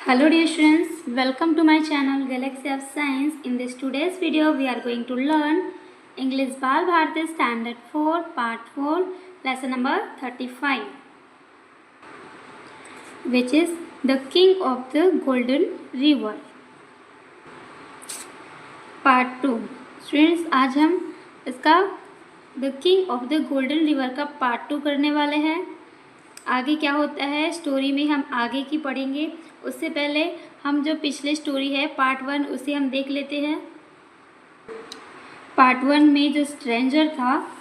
Hello dear students, welcome to my channel Galaxy of Science. In this today's video we are going to learn English Bal Bharati Standard 4 Part 4 Lesson number 35, which is the King of the Golden River. Part 2. Students, आज हम इसका The King of the Golden River का Part 2 करने वाले हैं. आगे क्या होता है स्टोरी में हम आगे की पढ़ेंगे. उससे पहले हम जो पिछले स्टोरी है पार्ट 1 उसे हम देख लेते हैं. पार्ट 1 में जो स्ट्रेंजर था,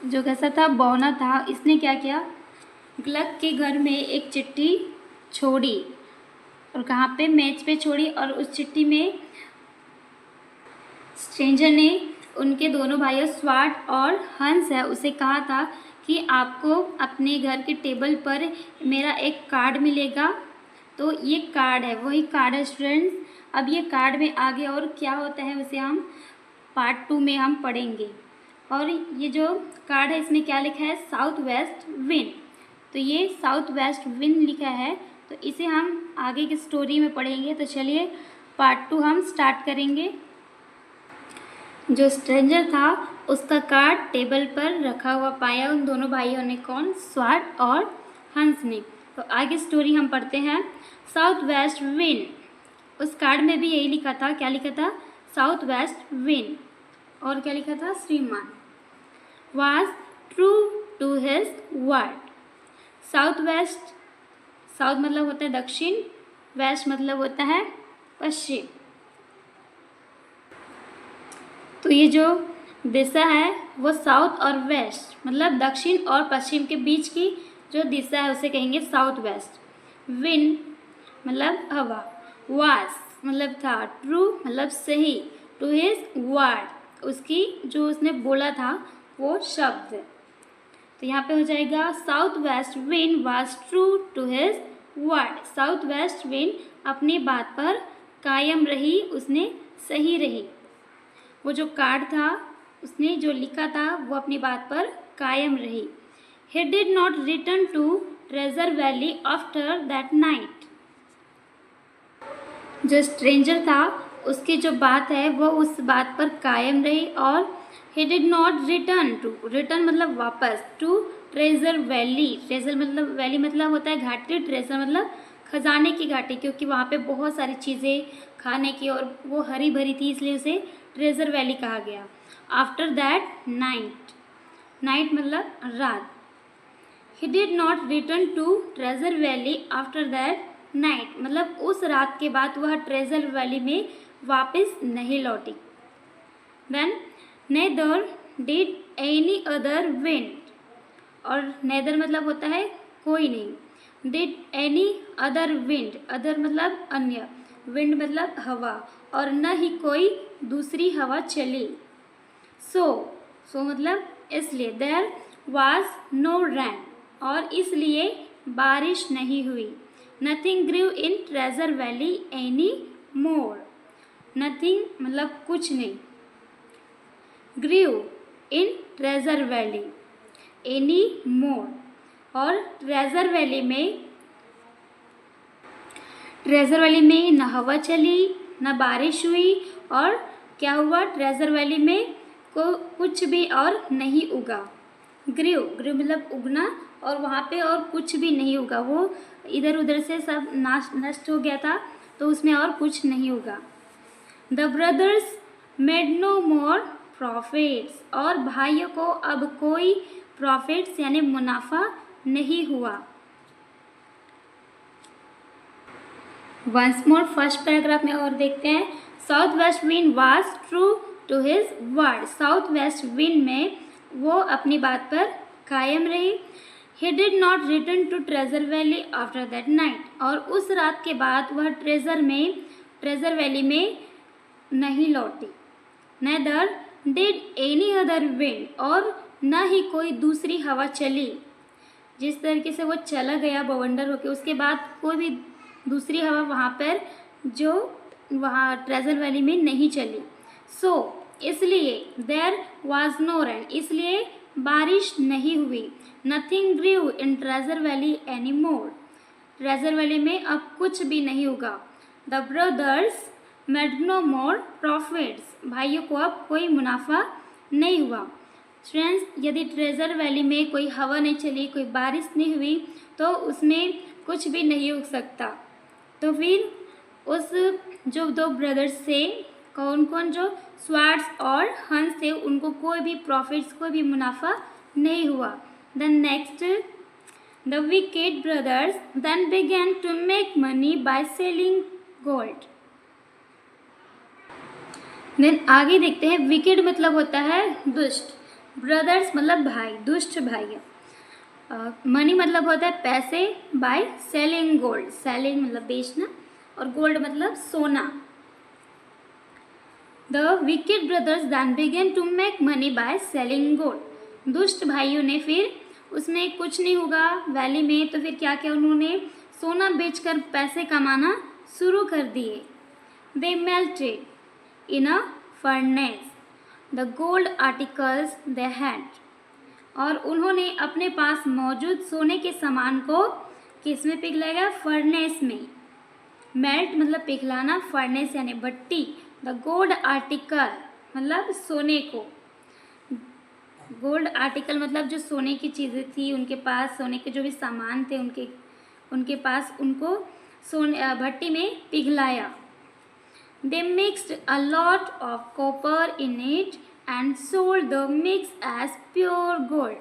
जो कैसा था, बौना था, इसने क्या किया, ग्लग के घर में एक चिट्ठी छोड़ी और कहाँ पे, मेज पे छोड़ी. और उस चिट्ठी में स्ट्रेंजर ने उनके दोनों भाइयों स्वाट और हंस है उसे कहा था कि आपको अपने घर के टेबल पर मेरा एक कार्ड मिलेगा. तो ये कार्ड है, वही कार्ड है स्टूडेंट्स. अब ये कार्ड में आगे और क्या होता है उसे हम पार्ट 2 में हम पढ़ेंगे. और ये जो कार्ड है इसमें क्या लिखा है, साउथ वेस्ट विंड. तो ये साउथ वेस्ट विंड लिखा है, तो इसे हम आगे की स्टोरी में पढ़ेंगे. तो चलिए पार्ट 2 हम स्टार्ट करेंगे. जो स्ट्रेंजर था उसका कार्ड टेबल पर रखा हुआ पाया उन दोनों भाइयों ने. कौन, स्वाट और हंस ने. तो आगे स्टोरी हम पढ़ते हैं. साउथ वेस्ट विंड, उस कार्ड में भी यही लिखा था. क्या लिखा था, साउथ वेस्ट विंड. और क्या लिखा था, श्रीमान was true to his word. South west, south मतलब होता है दक्षिण, वेस्ट मतलब होता है पश्चिम. तो ये जो दिशा है वो साउथ और वेस्ट मतलब दक्षिण और पश्चिम के बीच की जो दिशा है उसे कहेंगे साउथ वेस्ट. विंड मतलब हवा, वास मतलब था, ट्रू मतलब सही, टू हिज वर्ड उसकी जो उसने बोला था वो शब्द. तो यहाँ पे हो जाएगा south west wind was true to his word. South west wind अपनी बात पर कायम रही, उसने सही रही. वो जो कार्ड था उसने जो लिखा था वो अपनी बात पर कायम रही. He did not return to Treasure Valley after that night. जो स्ट्रेंजर था उसकी जो बात है वो उस बात पर कायम रही. और he did not return to, return मतलब वापस, to Treasure Valley. Treasure मतलब वैली मतलब होता है घाटी, ट्रेजर मतलब खजाने की घाटी, क्योंकि वहाँ पे बहुत सारी चीज़ें खाने की और वो हरी भरी थी इसलिए उसे ट्रेजर वैली कहा गया. आफ्टर दैट नाइट, नाइट मतलब रात. He did not return to treasure valley after that night मतलब उस रात के बाद वह ट्रेजर वैली में वापस नहीं लौटी. Then neither did any other wind, और नेदर मतलब होता है कोई नहीं, did any other wind, other मतलब अन्य, विंड मतलब हवा, और न ही कोई दूसरी हवा चली. सो मतलब इसलिए, देयर वाज नो रैन, और इसलिए बारिश नहीं हुई. Nothing grieve in treasure valley any more, nothing मतलब कुछ नहीं, grieve in treasure valley any more, और ट्रेजर वैली में न हवा चली न बारिश हुई. और क्या हुआ, ट्रेजर वैली में को कुछ भी और नहीं उगा. ग्रीव, ग्रीव मतलब उगना, और वहाँ पे और कुछ भी नहीं उगा, वो इधर उधर से सब नष्ट हो गया था, तो उसमें और कुछ नहीं उगा. The brothers made no more profits, और भाइयों को अब कोई प्रॉफिट्स यानी मुनाफा नहीं हुआ. वंस मोर फर्स्ट पैराग्राफ में और देखते हैं. South west wind was true to his word, south west wind में वो अपनी बात पर कायम रही. He did not return to treasure valley after that night, और उस रात के बाद वह ट्रेजर वैली में नहीं लौटी. Neither did any other wind, और न ही कोई दूसरी हवा चली. जिस तरीके से वो चला गया बवंडर होके, उसके बाद कोई भी दूसरी हवा वहाँ पर जो वहाँ ट्रेजर वैली में नहीं चली. इसलिए देयर वाज नो रेन, इसलिए बारिश नहीं हुई. Nothing grieve in treasure valley any more, treasure valley में अब कुछ भी नहीं होगा। The brothers made no more profits, भाइयों को अब कोई मुनाफा नहीं हुआ। फ्रेंड्स, यदि ट्रेजर वैली में कोई हवा नहीं चली, कोई बारिश नहीं हुई, तो उसमें कुछ भी नहीं उग सकता। तो फिर उस जो दो ब्रदर्स थे, कौन कौन, जो स्वार्ट्स और हंस थे, उनको कोई भी प्रॉफिट्स, कोई भी मुनाफा नहीं हुआ। Then next, the wicked brothers then began to make money by selling gold. Then आगे देखते हैं, विकेड मतलब होता है दुष्ट, ब्रदर्स मतलब भाई, दुष्ट भाई। मनी मतलब होता है पैसे, बाय सेलिंग गोल्ड, सेलिंग मतलब बेचना और गोल्ड मतलब सोना। The wicked brothers then began to make money by selling gold. दुष्ट भाइयों ने फिर, उसमें कुछ नहीं होगा वैली में, तो फिर क्या किया उन्होंने, सोना बेचकर पैसे कमाना शुरू कर दिए। They melted in a furnace the gold articles they had, और उन्होंने अपने पास मौजूद सोने के सामान को किस में पिघलाया, फर्नेस में। मेल्ट मतलब पिघलाना, फर्नेस यानी भट्टी, द गोल्ड आर्टिकल मतलब सोने को, गोल्ड आर्टिकल मतलब जो सोने की चीज़ें थी उनके पास, सोने के जो भी सामान थे उनके पास, उनको सोने भट्टी में पिघलाया। They mixed a lot of copper in it and sold the mix as pure gold।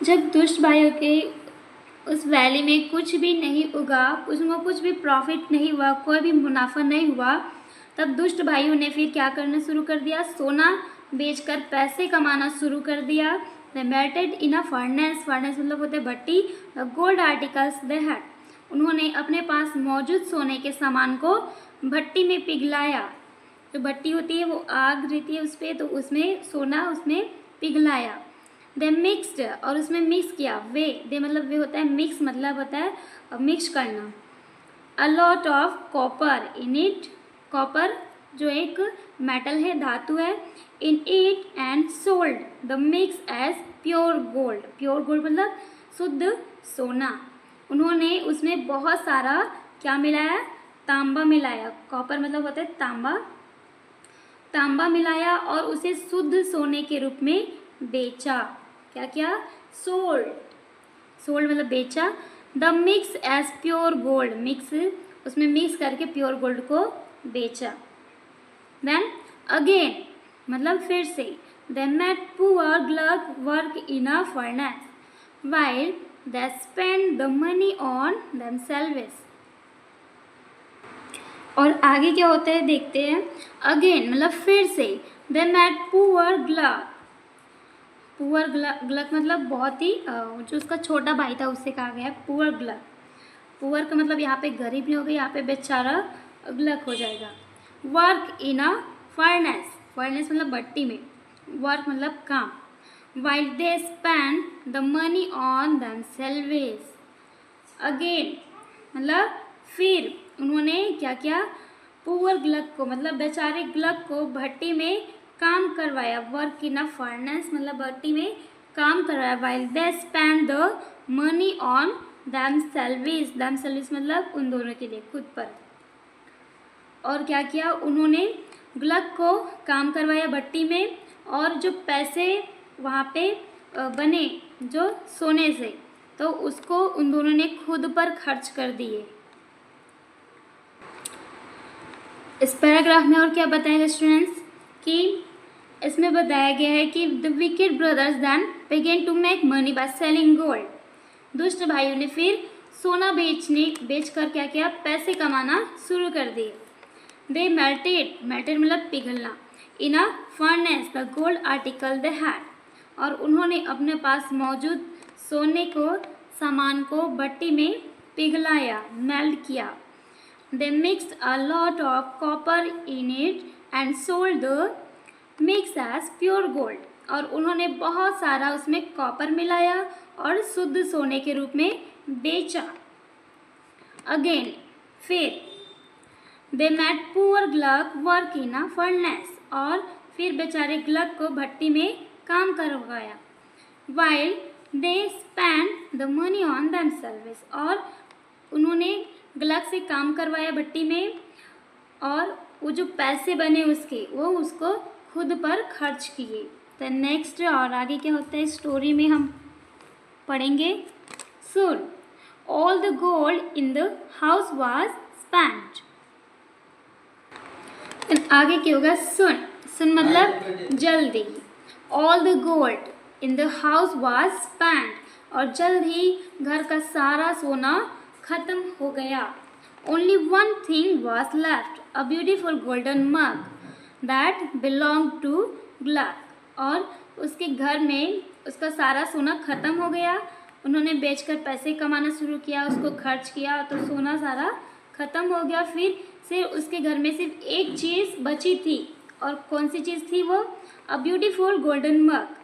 जब दुष्ट भाइयों के उस वैली में कुछ भी नहीं उगा, उसमें कुछ भी प्रॉफिट नहीं हुआ, कोई भी मुनाफा नहीं हुआ, तब दुष्ट भाइयों ने फिर क्या करना शुरू कर दिया, सोना बेचकर पैसे कमाना शुरू कर दिया। They melted in a furnace, furnace मतलब होते हैं भट्टी, the gold articles they had, उन्होंने अपने पास मौजूद सोने के सामान को भट्टी में पिघलाया। जो भट्टी होती है वो आग रहती है उस पर, तो उसमें सोना उसमें पिघलाया। दे मिक्स्ड, और उसमें मिक्स किया, वे, दे मतलब वे होता है, मिक्स मतलब होता है मिक्स करना। A lot of copper in it, copper जो एक मेटल है, धातु है, in it and sold the mix as pure gold, pure gold मतलब शुद्ध सोना। उन्होंने उसमें बहुत सारा क्या मिलाया, तांबा मिलाया, कॉपर मतलब होता है तांबा, तांबा मिलाया और उसे शुद्ध सोने के रूप में बेचा। क्या क्या, सोल्ड, सोल्ड मतलब बेचा। The mix as pure gold, mix उसमें मिक्स करके प्योर गोल्ड को बेचा। देन अगेन मतलब फिर से, they made poor Gluck work in a furnace while they spend the money on themselves. और आगे क्या होता है देखते हैं, अगेन मतलब फिर से, दे मेड पुअर ग्लग, पुअर ग्लग मतलब बहुत ही जो उसका छोटा भाई था उससे कहा गया है पुअर ग्लग। पुअर का मतलब यहाँ पे गरीब नहीं होगा, यहाँ पे बेचारा ग्लग हो जाएगा। Work in a furnace, furnace मतलब भट्टी में, वर्क मतलब काम। While they spend the money on themselves, again मतलब फिर उन्होंने क्या किया, पुअर ग्लग को मतलब बेचारे ग्लग को भट्टी में काम करवाया। वर्क इन अ फर्नेस मतलब भट्टी में काम करवाया। While they spend the money on themselves, themselves मतलब उन दोनों के लिए, खुद पर। और क्या किया उन्होंने, ग्लग को काम करवाया भट्टी में, और जो पैसे वहाँ पे बने जो सोने से, तो उसको उन दोनों ने खुद पर खर्च कर दिए। इस पैराग्राफ में और क्या बताएगा स्टूडेंट्स, कि इसमें बताया गया है कि the wicked brothers then began to make money by selling gold. दुष्ट भाइयों ने फिर सोना बेचकर क्या किया, पैसे कमाना शुरू कर दिए। दे मेल्टेड, मेल्टेड मतलब पिघलना, in a furnace the gold article they had, और उन्होंने अपने पास मौजूद सोने को सामान को भट्टी में पिघलाया, मेल्ट किया। They mixed a lot of copper in it and sold the mix as pure gold, और उन्होंने बहुत सारा उसमें कॉपर मिलाया और शुद्ध सोने के रूप में बेचा। अगेन फिर, they made poor Gluck work in a furnace, और फिर बेचारे ग्लग को भट्टी में काम करवाया। While they spend the money on themselves, और उन्होंने ग्लग से काम करवाया भट्टी में, और वो जो पैसे बने उसके वो उसको खुद पर खर्च किए। तो नेक्स्ट और आगे क्या होता है स्टोरी में हम पढ़ेंगे। Soon all the gold in the house was spent. आगे क्या होगा, सुन, सुन मतलब जल्दी, all the gold in the house was spent, और जल्द ही घर का सारा सोना खत्म हो गया। Only one thing was left, a beautiful golden mug that belong to Gluck, और उसके घर में उसका सारा सोना खत्म हो गया। उन्होंने बेचकर पैसे कमाना शुरू किया, उसको खर्च किया तो सोना सारा खत्म हो गया। फिर सिर्फ उसके घर में सिर्फ एक चीज़ बची थी, और कौन सी चीज़ थी वो, अ ब्यूटीफुल गोल्डन मग।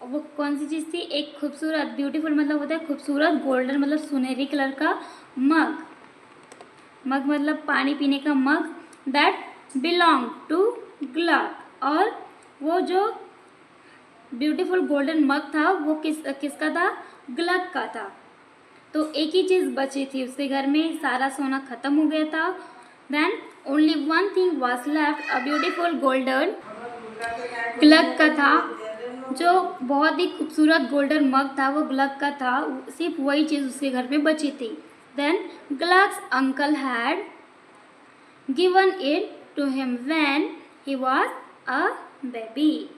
वो कौन सी चीज़ थी, एक खूबसूरत, ब्यूटीफुल मतलब होता है खूबसूरत, गोल्डन मतलब सुनहरी कलर का मग, मग मतलब पानी पीने का मग, दैट बिलोंग टू ग्लग, और वो जो ब्यूटीफुल गोल्डन मग था वो किसका था, ग्लग का था। तो एक ही चीज़ बची थी उसके घर में, सारा सोना खत्म हो गया था। Then only one thing was left, a beautiful golden, Gluck का था, जो बहुत ही खूबसूरत गोल्डन मग था वो ग्लग का था, सिर्फ वही चीज़ उसके घर में बची थी। Then Gluck's uncle had given it to him when he was a baby.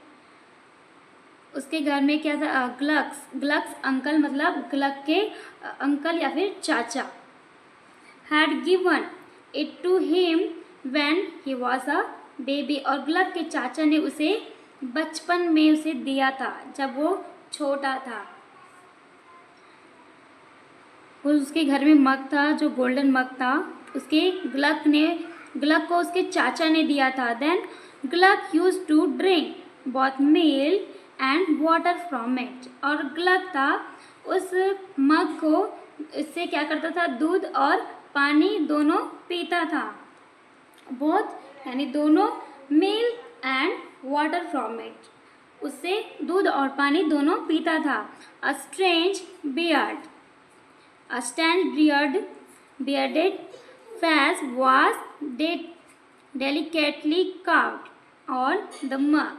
उसके घर में क्या था, ग्लग्स, ग्लग्स अंकल मतलब ग्लग के अंकल या फिर चाचा, had given it to him when he was a baby, और ग्लग के चाचा ने उसे बचपन में उसे दिया था जब वो छोटा था। वो उसके घर में मग था जो गोल्डन मग था, उसके ग्लग को उसके चाचा ने दिया था। Then Gluck use to drink both milk and water from it, और ग्लग था उस मग को इससे क्या करता था, दूध और पानी दोनों पीता था। बोथ यानी दोनों, milk and water from it, उससे दूध और पानी दोनों पीता था। A strange beard, a strange bearded face was delicately carved on the mug.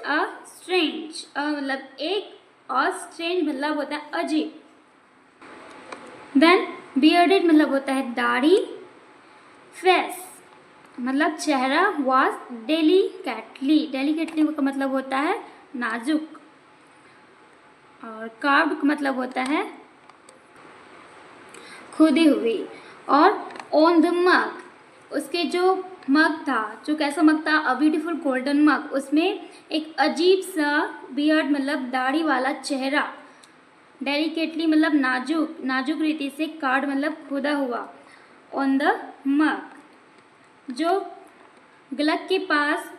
A strange, मतलब एक, और strange मतलब होता है अजीब। Then bearded मतलब होता है दाढ़ी, face मतलब चेहरा, was delicately का मतलब होता है नाजुक, और carved का मतलब होता है खुदी हुई। और ऑन द मग, उसके जो मग था, जो कैसा मग था, अ ब्यूटीफुल गोल्डन मग, उसमें एक अजीब सा बियर्ड मतलब दाढ़ी वाला चेहरा, डेलिकेटली मतलब नाजुक, नाजुक रीति से, कार्ड मतलब खुदा हुआ, ऑन द मग, जो ग्लग के पास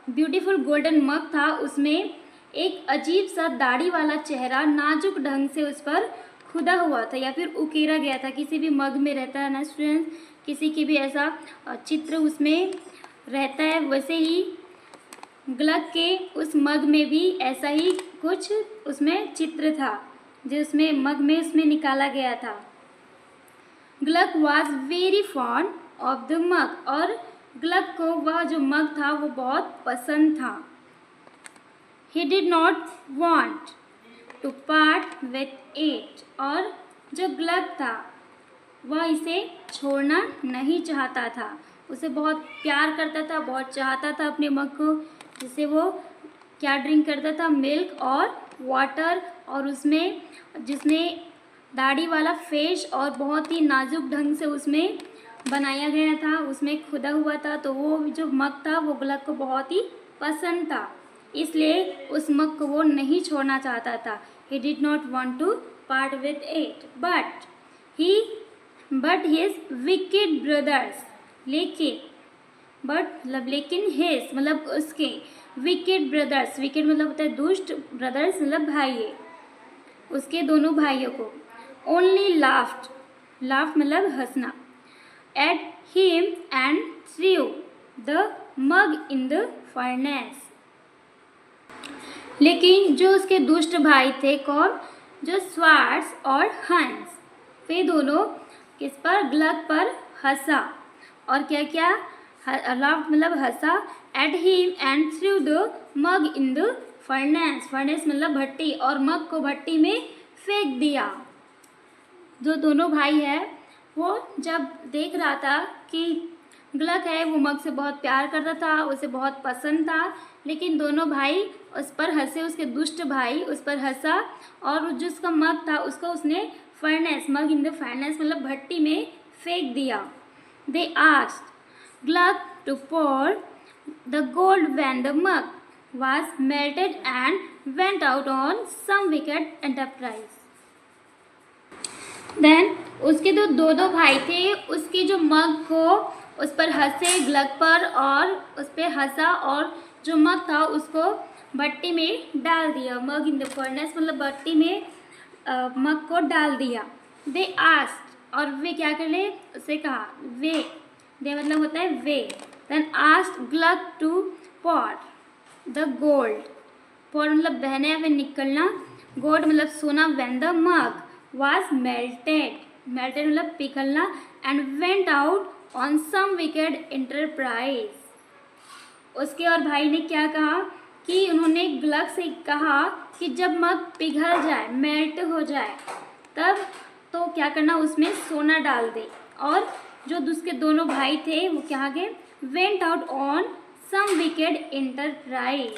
ब्यूटीफुल गोल्डन मग था उसमें एक अजीब सा दाढ़ी वाला चेहरा नाजुक ढंग से उस पर खुदा हुआ था या फिर उकेरा गया था। किसी भी मग में रहता है ना स्टूडेंट्स, किसी की भी ऐसा चित्र उसमें रहता है, वैसे ही ग्लग के उस मग में भी ऐसा ही कुछ उसमें चित्र था जो उसमें मग में उसमें निकाला गया था। Gluck was very fond of the mug, और ग्लग को वह जो मग था वो बहुत पसंद था। He did not want to part with it, और जो ग्लग था वह इसे छोड़ना नहीं चाहता था, उसे बहुत प्यार करता था, बहुत चाहता था अपने मग को, जिसे वो क्या ड्रिंक करता था, मिल्क और वाटर, और उसमें जिसमें दाढ़ी वाला फेस और बहुत ही नाजुक ढंग से उसमें बनाया गया था, उसमें खुदा हुआ था, तो वो जो मग था वो ग्लग को बहुत ही पसंद था, इसलिए उस मग को वो नहीं छोड़ना चाहता था। He did not want to part with it, but his wicked brothers, लेकिन his मतलब उसके wicked brothers, wicked मतलब होता है दुष्ट, brothers मतलब भाई, उसके दोनों भाइयों को only laughed मतलब हंसना, at him and threw the mug in the furnace. लेकिन जो उसके दुष्ट भाई थे कौन, जो स्वार्ट्स और हंस, वे दोनों किस पर, ग्लग पर हंसा और क्या क्या, लाफ्ड मतलब हंसा, at him and threw the mug in the furnace, furnace मतलब भट्टी, और मग को भट्टी में फेंक दिया। जो दोनों भाई है वो जब देख रहा था कि ग्लग है वो मग से बहुत प्यार करता था, उसे बहुत पसंद था, लेकिन दोनों भाई उस पर हंसे, उसके दुष्ट भाई उस पर हंसा और जो उसका मग था उसको उसने furnace, mug in the furnace मतलब भट्टी में फेंक दिया। They asked Gluck to pour the gold when the mug was melted and went out on some wicked enterprise. Then उसके दो दो भाई थे, उसके जो मग को उस पर हंसे ग्लग पर और उस पर हंसा और जो मग था उसको भट्टी में डाल दिया, मग इन द फर्नेस मतलब भट्टी में मग को डाल दिया। दे आस्क्ड और वे क्या कर ले, उसे कहा, वे, दे मतलब होता है वे, then asked Gluck to pour the gold, pour मतलब बहना या फिर निकलना, गोल्ड मतलब सोना, when the mug was melted, melted मतलब पिघलना, and went out on some wicked enterprise. उसके और भाई ने क्या कहा कि उन्होंने ग्लग से कहा कि जब मग पिघल जाए, मेल्ट हो जाए, तब तो क्या करना, उसमें सोना डाल दे। और जो उसके दोनों भाई थे वो क्या गए, went out on some wicked enterprise,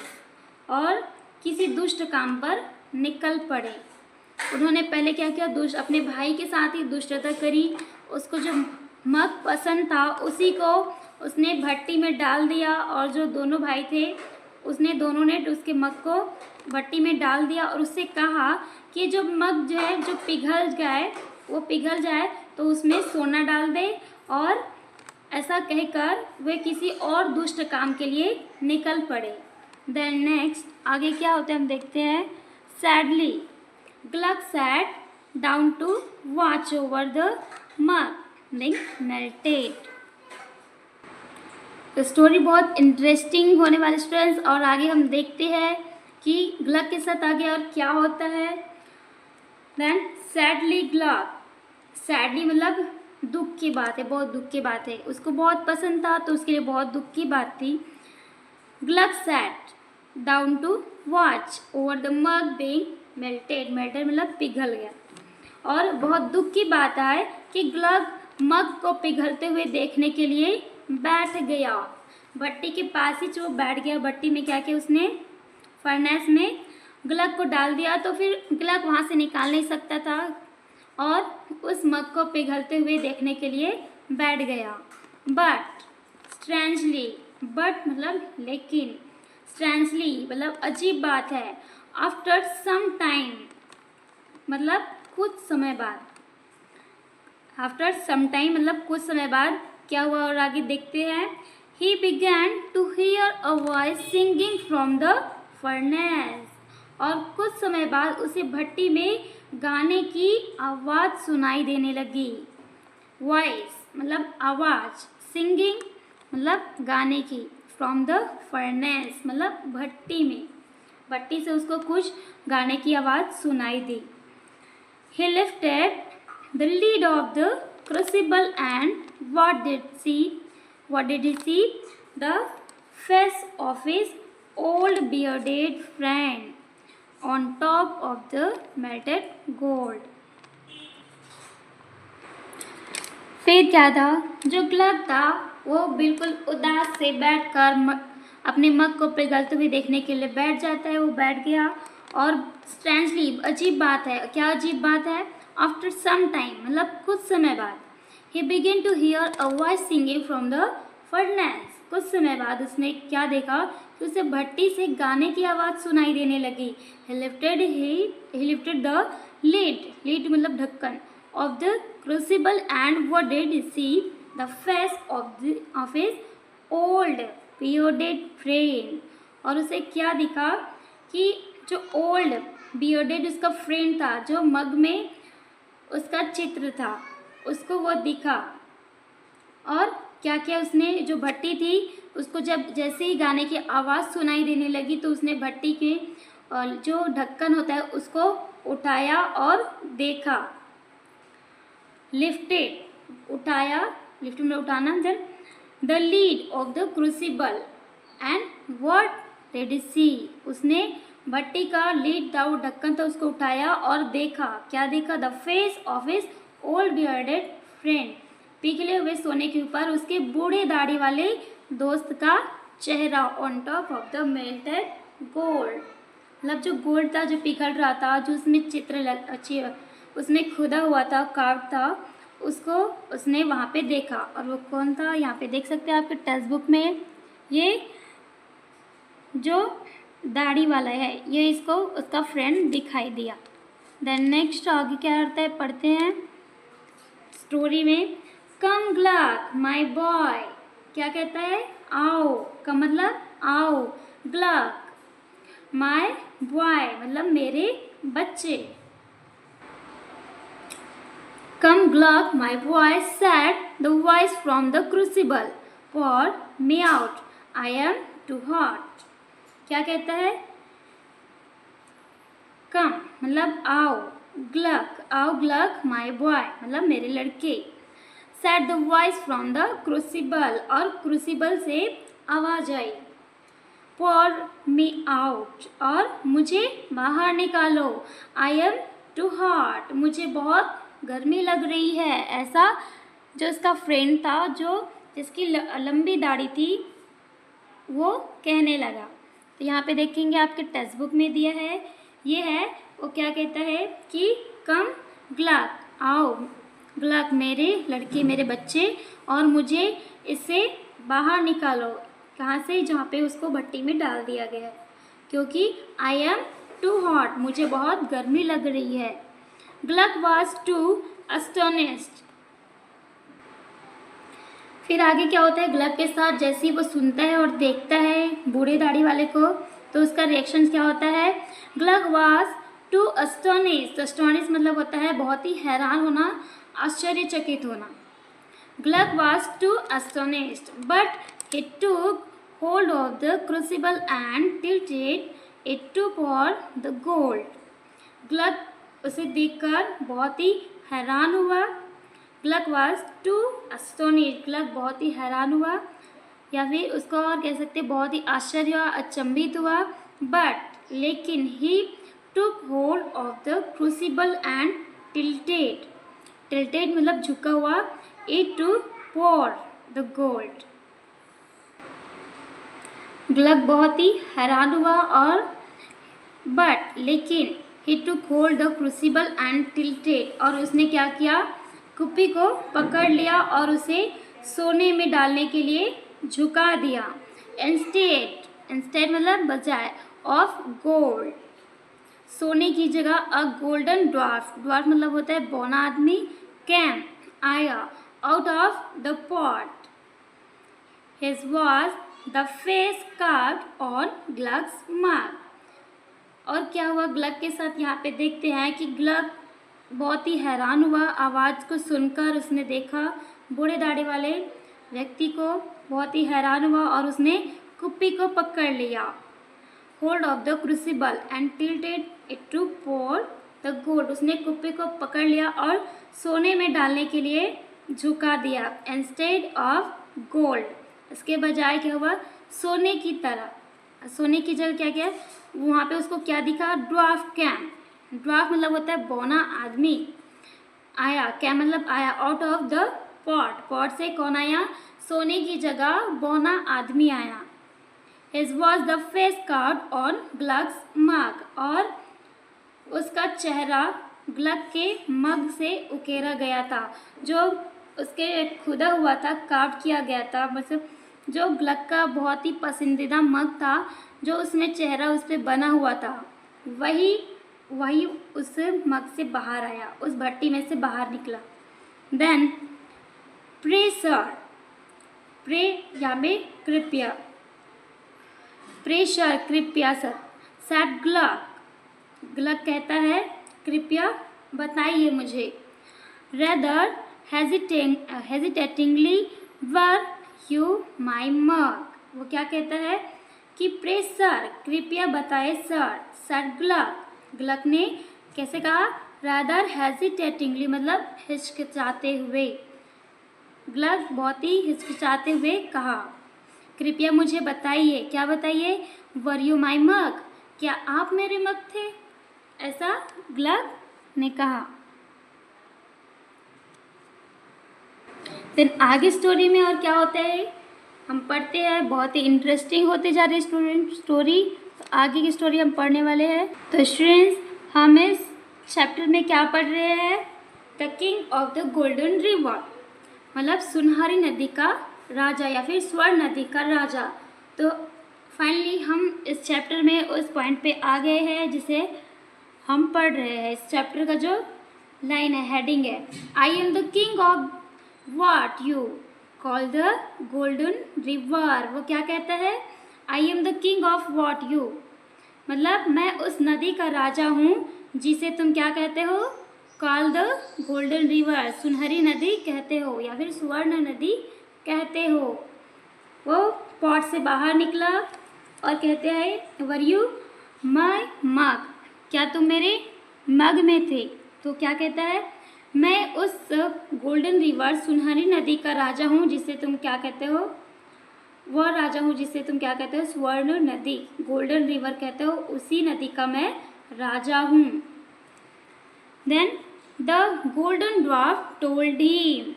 और किसी दुष्ट काम पर निकल पड़े। उन्होंने पहले क्या किया, दुष्ट अपने भाई के साथ ही दुष्टता करी, उसको जो मग पसंद था उसी को उसने भट्टी में डाल दिया, और जो दोनों भाई थे उसने दोनों ने उसके मग को भट्टी में डाल दिया और उससे कहा कि जो मग जो है जो पिघल जाए तो उसमें सोना डाल दे, और ऐसा कहकर वे किसी और दुष्ट काम के लिए निकल पड़े। देन नेक्स्ट आगे क्या होता है हम देखते हैं। Sadly Gluck sat down to watch over the mug being melted। तो स्टोरी बहुत इंटरेस्टिंग होने वाले स्टूडेंट्स, और आगे हम देखते हैं कि ग्लग के साथ आगे और क्या होता है। देन सैडली ग्लग, सैडली मतलब दुख की बात है, बहुत दुख की बात है, उसको बहुत पसंद था तो उसके लिए बहुत दुख की बात थी। ग्लग sat down to watch over the mug being melted, melted मतलब पिघल गया, और बहुत दुख की बात है कि ग्लग मग को पिघलते हुए देखने के लिए बैठ गया, भट्टी के पास ही जो बैठ गया। भट्टी में क्या किया उसने, फर्नेस में ग्लग को डाल दिया, तो फिर ग्लग वहाँ से निकाल नहीं सकता था और उस मग को पिघलते हुए देखने के लिए बैठ गया। बट स्ट्रेंजली, बट मतलब लेकिन, स्ट्रेंजली मतलब अजीब बात है, आफ्टर सम टाइम मतलब कुछ समय बाद, आफ्टर सम टाइम मतलब कुछ समय बाद क्या हुआ और आगे देखते हैं। He began to hear a voice singing from the furnace, और कुछ समय बाद उसे भट्टी में गाने की आवाज़ सुनाई देने लगी। वॉइस मतलब आवाज़, सिंगिंग मतलब गाने की, फ्रॉम द फर्नेस मतलब भट्टी में, भट्टी से उसको कुछ गाने की आवाज़ सुनाई दी। He lifted the lid of the crucible and what did he see? The face of his old bearded friend on top of the melted gold. फिर क्या था, जो ग्लग था वो बिल्कुल उदास से बैठकर अपने मग को पिघलते हुए देखने के लिए बैठ जाता है। वो बैठ गया और स्ट्रेंजली अजीब बात है, क्या अजीब बात है, आफ्टर सम टाइम मतलब कुछ समय बाद, he begin to hear a voice singing from the furnace, कुछ समय बाद उसने क्या देखा कि उसे भट्टी से गाने की आवाज़ सुनाई देने लगी। ही लिफ्टेड द लीड मतलब ढक्कन of the crucible and what did he see? The face of his old bearded friend, और उसे क्या दिखा कि जो ओल्ड बियर्डेड उसका फ्रेंड था, जो मग में उसका चित्र था, उसको वो दिखा। और क्या किया उसने, जो भट्टी थी उसको जब जैसे ही गाने की आवाज़ सुनाई देने लगी तो उसने भट्टी के और जो ढक्कन होता है उसको उठाया और देखा। लिफ्टेड उठाया, लिफ्ट में उठाना। Then the lid of the crucible and what did he see, उसने भट्टी का लीड था, वो ढक्कन था, उसको उठाया और देखा। क्या देखा? The face of his old bearded friend, पिघले हुए सोने के ऊपर उसके बूढ़े दाढ़ी वाले दोस्त का चेहरा। On top of the melted gold, मतलब जो गोल्ड था जो पिघल रहा था, जो उसमें अच्छी उसमें खुदा हुआ था, कार्व था, उसको उसने वहाँ पे देखा। और वो कौन था? यहाँ पे देख सकते हैं आपके टेक्स्ट बुक में, ये जो दाढ़ी वाला है, ये इसको उसका फ्रेंड दिखाई दिया। देन नेक्स्ट आगे क्या करता है, पढ़ते हैं स्टोरी में। कम ग्लक माय बॉय, क्या कहता है? आओ का मतलब आओ, ग्लक माय बॉय मतलब मेरे बच्चे। Come Gluck my boy said the voice from the crucible, pour me out, I am too hot। क्या कहता है? कम मतलब आओ, ग्लक आओ, ग्लक माय बॉय मतलब मेरे लड़के। said the voice from the crucible, और क्रूसिबल से आवाज आई। pour me out, और मुझे बाहर निकालो। I am too hot, मुझे बहुत गर्मी लग रही है। ऐसा जो उसका फ्रेंड था, जो जिसकी लंबी दाढ़ी थी, वो कहने लगा। तो यहाँ पे देखेंगे आपके टेक्स्ट बुक में दिया है, ये है वो क्या कहता है कि कम ग्लक आओ, ग्लक मेरे लड़के मेरे बच्चे, और मुझे इससे बाहर निकालो। कहाँ से? जहाँ पे उसको भट्टी में डाल दिया गया है, क्योंकि आई एम टू हॉट, मुझे बहुत गर्मी लग रही है। ग्लक वॉज टू अस्टोनिश्ड, फिर आगे क्या होता है ग्लक के साथ? जैसे ही वो सुनता है और देखता है बूढ़े दाढ़ी वाले को, तो उसका रिएक्शन क्या होता है? Gluck was too astonished, astonish मतलब होता है बहुत ही हैरान होना, आश्चर्यचकित होना। Gluck was too astonished but he took hold of the crucible and tilted it to pour the gold। Gluck उसे देखकर बहुत ही हैरान हुआ। Gluck was too astonished, Gluck बहुत ही हैरान हुआ, या फिर उसको और कह सकते बहुत ही आश्चर्य हुआ, अचंभित हुआ। बट लेकिन he took hold of the crucible and tilted, tilted मतलब झुका हुआ, it to pour the gold. Gluck बहुत ही हैरान हुआ और बट लेकिन he took hold the crucible and tilted, और उसने क्या किया? कुप्पी को पकड़ लिया और उसे सोने में डालने के लिए झुका दिया। इंस्टेड, इंस्टेड मतलब बजाय, ऑफ गोल्ड सोने की जगह, अ गोल्डन ड्वार्फ, ड्वार्फ मतलब होता है बौना आदमी, कैम आया, out of the pot, his was the face carved on Gluck's mark. और क्या हुआ ग्लक के साथ? यहाँ पे देखते हैं कि ग्लक बहुत ही हैरान हुआ, आवाज़ को सुनकर उसने देखा बूढ़े दाढ़ी वाले व्यक्ति को, बहुत ही हैरान हुआ और उसने कुप्पी को पकड़ लिया। Hold of the crucible and tilted it to pour the gold, उसने कुप्पी को पकड़ लिया और सोने में डालने के लिए झुका दिया। इंस्टेड ऑफ गोल्ड, इसके बजाय क्या हुआ? सोने की तरह, सोने की जगह क्या क्या वहाँ पे उसको क्या दिखा? ड्वार्फ कैम, ड्वार्फ मतलब होता है बौना आदमी, आया, कैम मतलब आया, out of the pot, pot से कौन आया? सोने की जगह बौना आदमी आया। His was the face carved on Gluck's mug, और उसका चेहरा ग्लक के मग से उकेरा गया था, जो उसके खुदा हुआ था, कार्व किया गया था, मतलब जो ग्लक का बहुत ही पसंदीदा मग था, जो उसमें चेहरा उस पर बना हुआ था, वही उस मग से बाहर आया, उस भट्टी में से बाहर निकला। देन प्रे सर, प्रे या में कृपया, प्रे सर कृपया सर, सैड ग्लक, ग्लक कहता है कृपया बताइए मुझे। रेदर हेजिटेटिंगली वर यू माई मग, वो क्या कहता है? कि प्रेस सर, कृपया बताए सर। सर ग्लक ने कैसे कहा? रादर हेजिटेटिंगली, मतलब हिचकिचाते हुए। ग्लक बहुत ही हिचकिचाते हुए कहा, कृपया मुझे बताइए। क्या बताइए? वर यू माई मग, क्या आप मेरे मग थे? ऐसा ग्लक ने कहा। देन आगे स्टोरी में और क्या होता है हम पढ़ते हैं। बहुत ही इंटरेस्टिंग होते जा रही है स्टूडेंट स्टोरी। तो आगे की स्टोरी हम पढ़ने वाले हैं। तो स्टूडेंट्स, हम इस चैप्टर में क्या पढ़ रहे हैं? The king of the golden river, मतलब सुनहरी नदी का राजा या फिर स्वर्ण नदी का राजा। तो फाइनली हम इस चैप्टर में उस पॉइंट पे आ गए हैं जिसे हम पढ़ रहे हैं। इस चैप्टर का जो लाइन है, हेडिंग है, I am the king of what you call the golden river. वो क्या कहता है? I am the king of what you, मतलब मैं उस नदी का राजा हूँ जिसे तुम क्या कहते हो? कॉल द गोल्डन रिवर, सुनहरी नदी कहते हो या फिर स्वर्ण नदी कहते हो। वो पॉट से बाहर निकला और कहते हैं, वर यू माई मग, क्या तुम मेरे मग में थे? तो क्या कहता है? मैं उस गोल्डन रिवर, सुनहरी नदी का राजा हूँ जिसे तुम क्या कहते हो? वह राजा हूँ जिसे तुम क्या कहते हो? स्वर्ण नदी, गोल्डन रिवर कहते हो, उसी नदी का मैं राजा हूँ। Then the golden dwarf told him,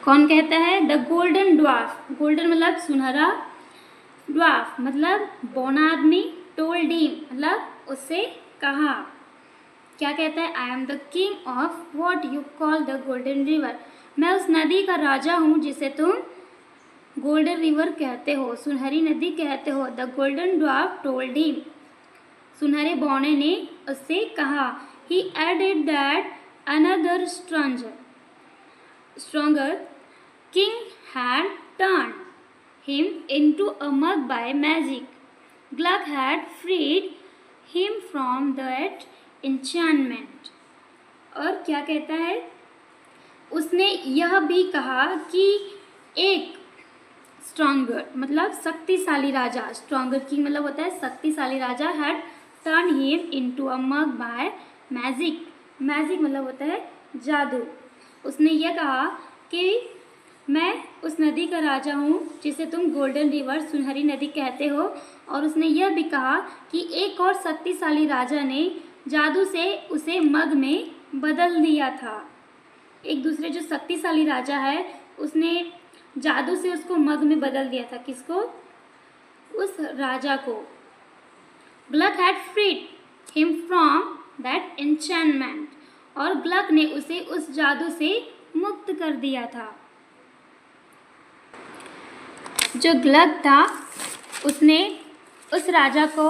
कौन कहता है? द गोल्डन ड्वार्फ, गोल्डन मतलब सुनहरा, ड्वार्फ मतलब बौना आदमी, टोल्ड हिम मतलब उससे कहा। क्या कहता है? I am the king of what you call the golden river, मैं उस नदी का राजा हूँ जिसे तुम गोल्डन रिवर कहते हो, सुनहरी नदी कहते हो। The golden dwarf told him, सुनहरे बौने ने उससे कहा। He added that another stronger king had turn him into a mug by magic. Gluck had freed him from that enchantment. और क्या कहता है? उसने यह भी कहा कि एक स्ट्रॉन्गर मतलब शक्तिशाली राजा, स्ट्रॉन्गर किंग मतलब होता है शक्तिशाली राजा, had turn him into a mug by magic, magic मतलब होता है जादू। उसने यह कहा कि मैं उस नदी का राजा हूँ जिसे तुम गोल्डन रिवर, सुनहरी नदी कहते हो। और उसने यह भी कहा कि एक और शक्तिशाली राजा ने जादू से उसे मग में बदल दिया था। एक दूसरे जो शक्तिशाली राजा है उसने जादू से उसको मग में बदल दिया था। किसको? उस राजा को। Gluck had freed him from that enchantment, और ग्लक ने उसे उस जादू से मुक्त कर दिया था। जो ग्लक था उसने उस राजा को,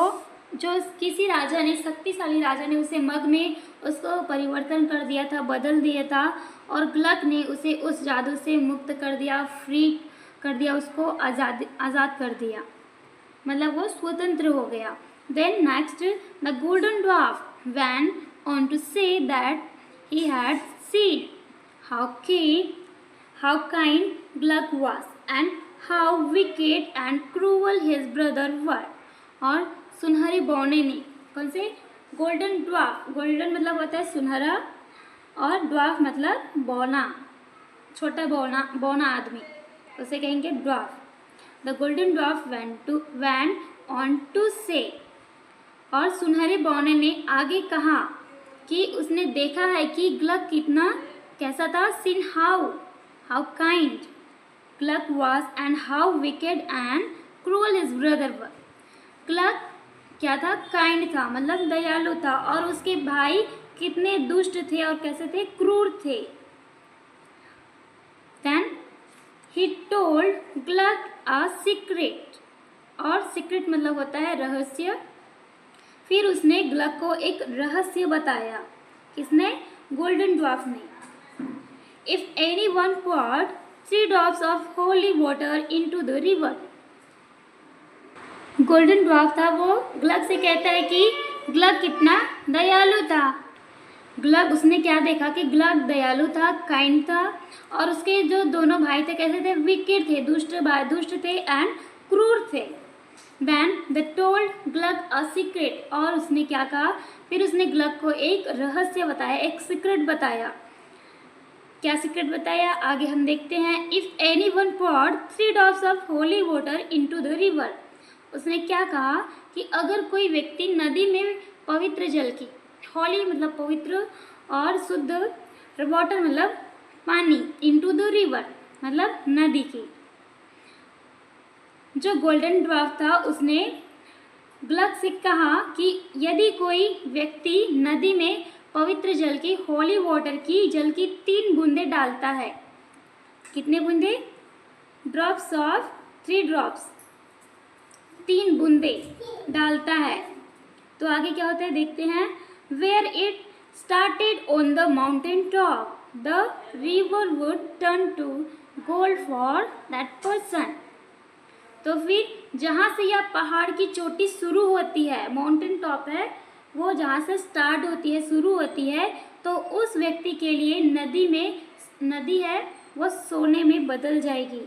जो किसी राजा ने, शक्तिशाली राजा ने उसे मग में उसको परिवर्तन कर दिया था, बदल दिया था, और ग्लक ने उसे उस जादू से मुक्त कर दिया, फ्री कर दिया, उसको आज़ाद कर दिया, मतलब वो स्वतंत्र हो गया। Then next the golden dwarf went on to say that he had seen how kind Gluck was and how wicked and cruel his brother were. और सुनहरे बौने ने, कौन से? गोल्डन ड्वार्फ, गोल्डन मतलब होता है सुनहरा और ड्वार्फ मतलब बौना, छोटा बौना आदमी, उसे कहेंगे dwarf. The golden dwarf went on to say, और सुनहरे बौने ने आगे कहा कि उसने देखा है कि ग्लक कितना कैसा था। Seen how kind Gluck was and how wicked and cruel his brother were. Gluck क्या था? काइंड था, मतलब दयालु था, और उसके भाई कितने दुष्ट थे और कैसे थे? क्रूर थे। Then he told Gluck a secret, और सीक्रेट मतलब होता है रहस्य। फिर उसने ग्लक को एक रहस्य बताया। किसने? गोल्डन ड्वार्फ ने। If any one poured 3 drops of holy water into the river, golden dwarf था, वो ग्लक से कहता है कि ग्लक कितना दयालु था। ग्लक, उसने क्या देखा कि ग्लक दयालु था, काइंड था, और उसके जो दोनों भाई थे कैसे थे? विकेड थे, दुष्ट थे, एंड क्रूर थे। Then they told Glug a secret, और उसने क्या कहा, फिर उसने ग्लग को एक रहस्य बताया, एक सीक्रेट बताया। क्या सीक्रेट बताया आगे हम देखते हैं। If any one poured 3 drops of holy water into the river, उसने क्या कहा कि अगर कोई व्यक्ति नदी में पवित्र जल की, होली मतलब पवित्र और शुद्ध, वाटर मतलब पानी, इनटू द रिवर मतलब नदी की, जो गोल्डन ड्वार्फ था उसने ग्लग से कहा कि यदि कोई व्यक्ति नदी में पवित्र जल की, होली वाटर की जल की 3 बूंदें डालता है, कितने बूंदे, ड्रॉप्स ऑफ 3 ड्रॉप्स, 3 बूंदें डालता है, तो आगे क्या होता है देखते हैं। Where it started on the mountain top the river would turn to gold for that person. तो फिर जहाँ से यह पहाड़ की चोटी शुरू होती है, माउंटेन टॉप है वो जहाँ से स्टार्ट होती है, शुरू होती है, तो उस व्यक्ति के लिए नदी है वो सोने में बदल जाएगी।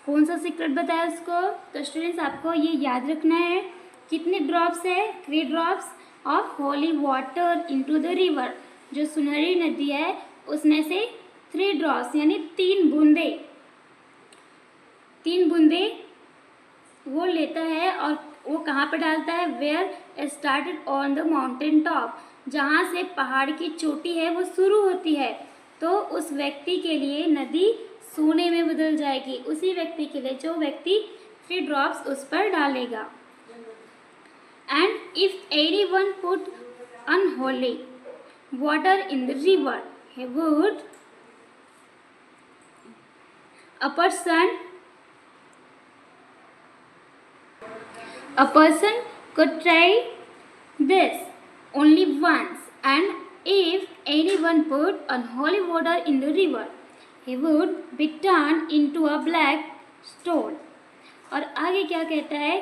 कौन सा सीक्रेट बताया उसको, तो स्टूडेंट्स आपको ये याद रखना है। कितने ड्रॉप्स है, 3 drops of holy water into the river, जो सुनहरी नदी है उसमें से 3 ड्रॉप्स यानी 3 बूंदे वो लेता है और वो कहाँ पे डालता है। Where started on the mountain top, जहाँ से पहाड़ की चोटी है वो शुरू होती है, तो उस व्यक्ति के लिए नदी सोने में बदल जाएगी, उसी व्यक्ति के लिए जो व्यक्ति 3 ड्रॉप्स उस पर डालेगा। And if anyone put unholy water in the river he would a person could try this only once, and if anyone put unholy water in the river he would be turned into a black stone। और आगे क्या कहता है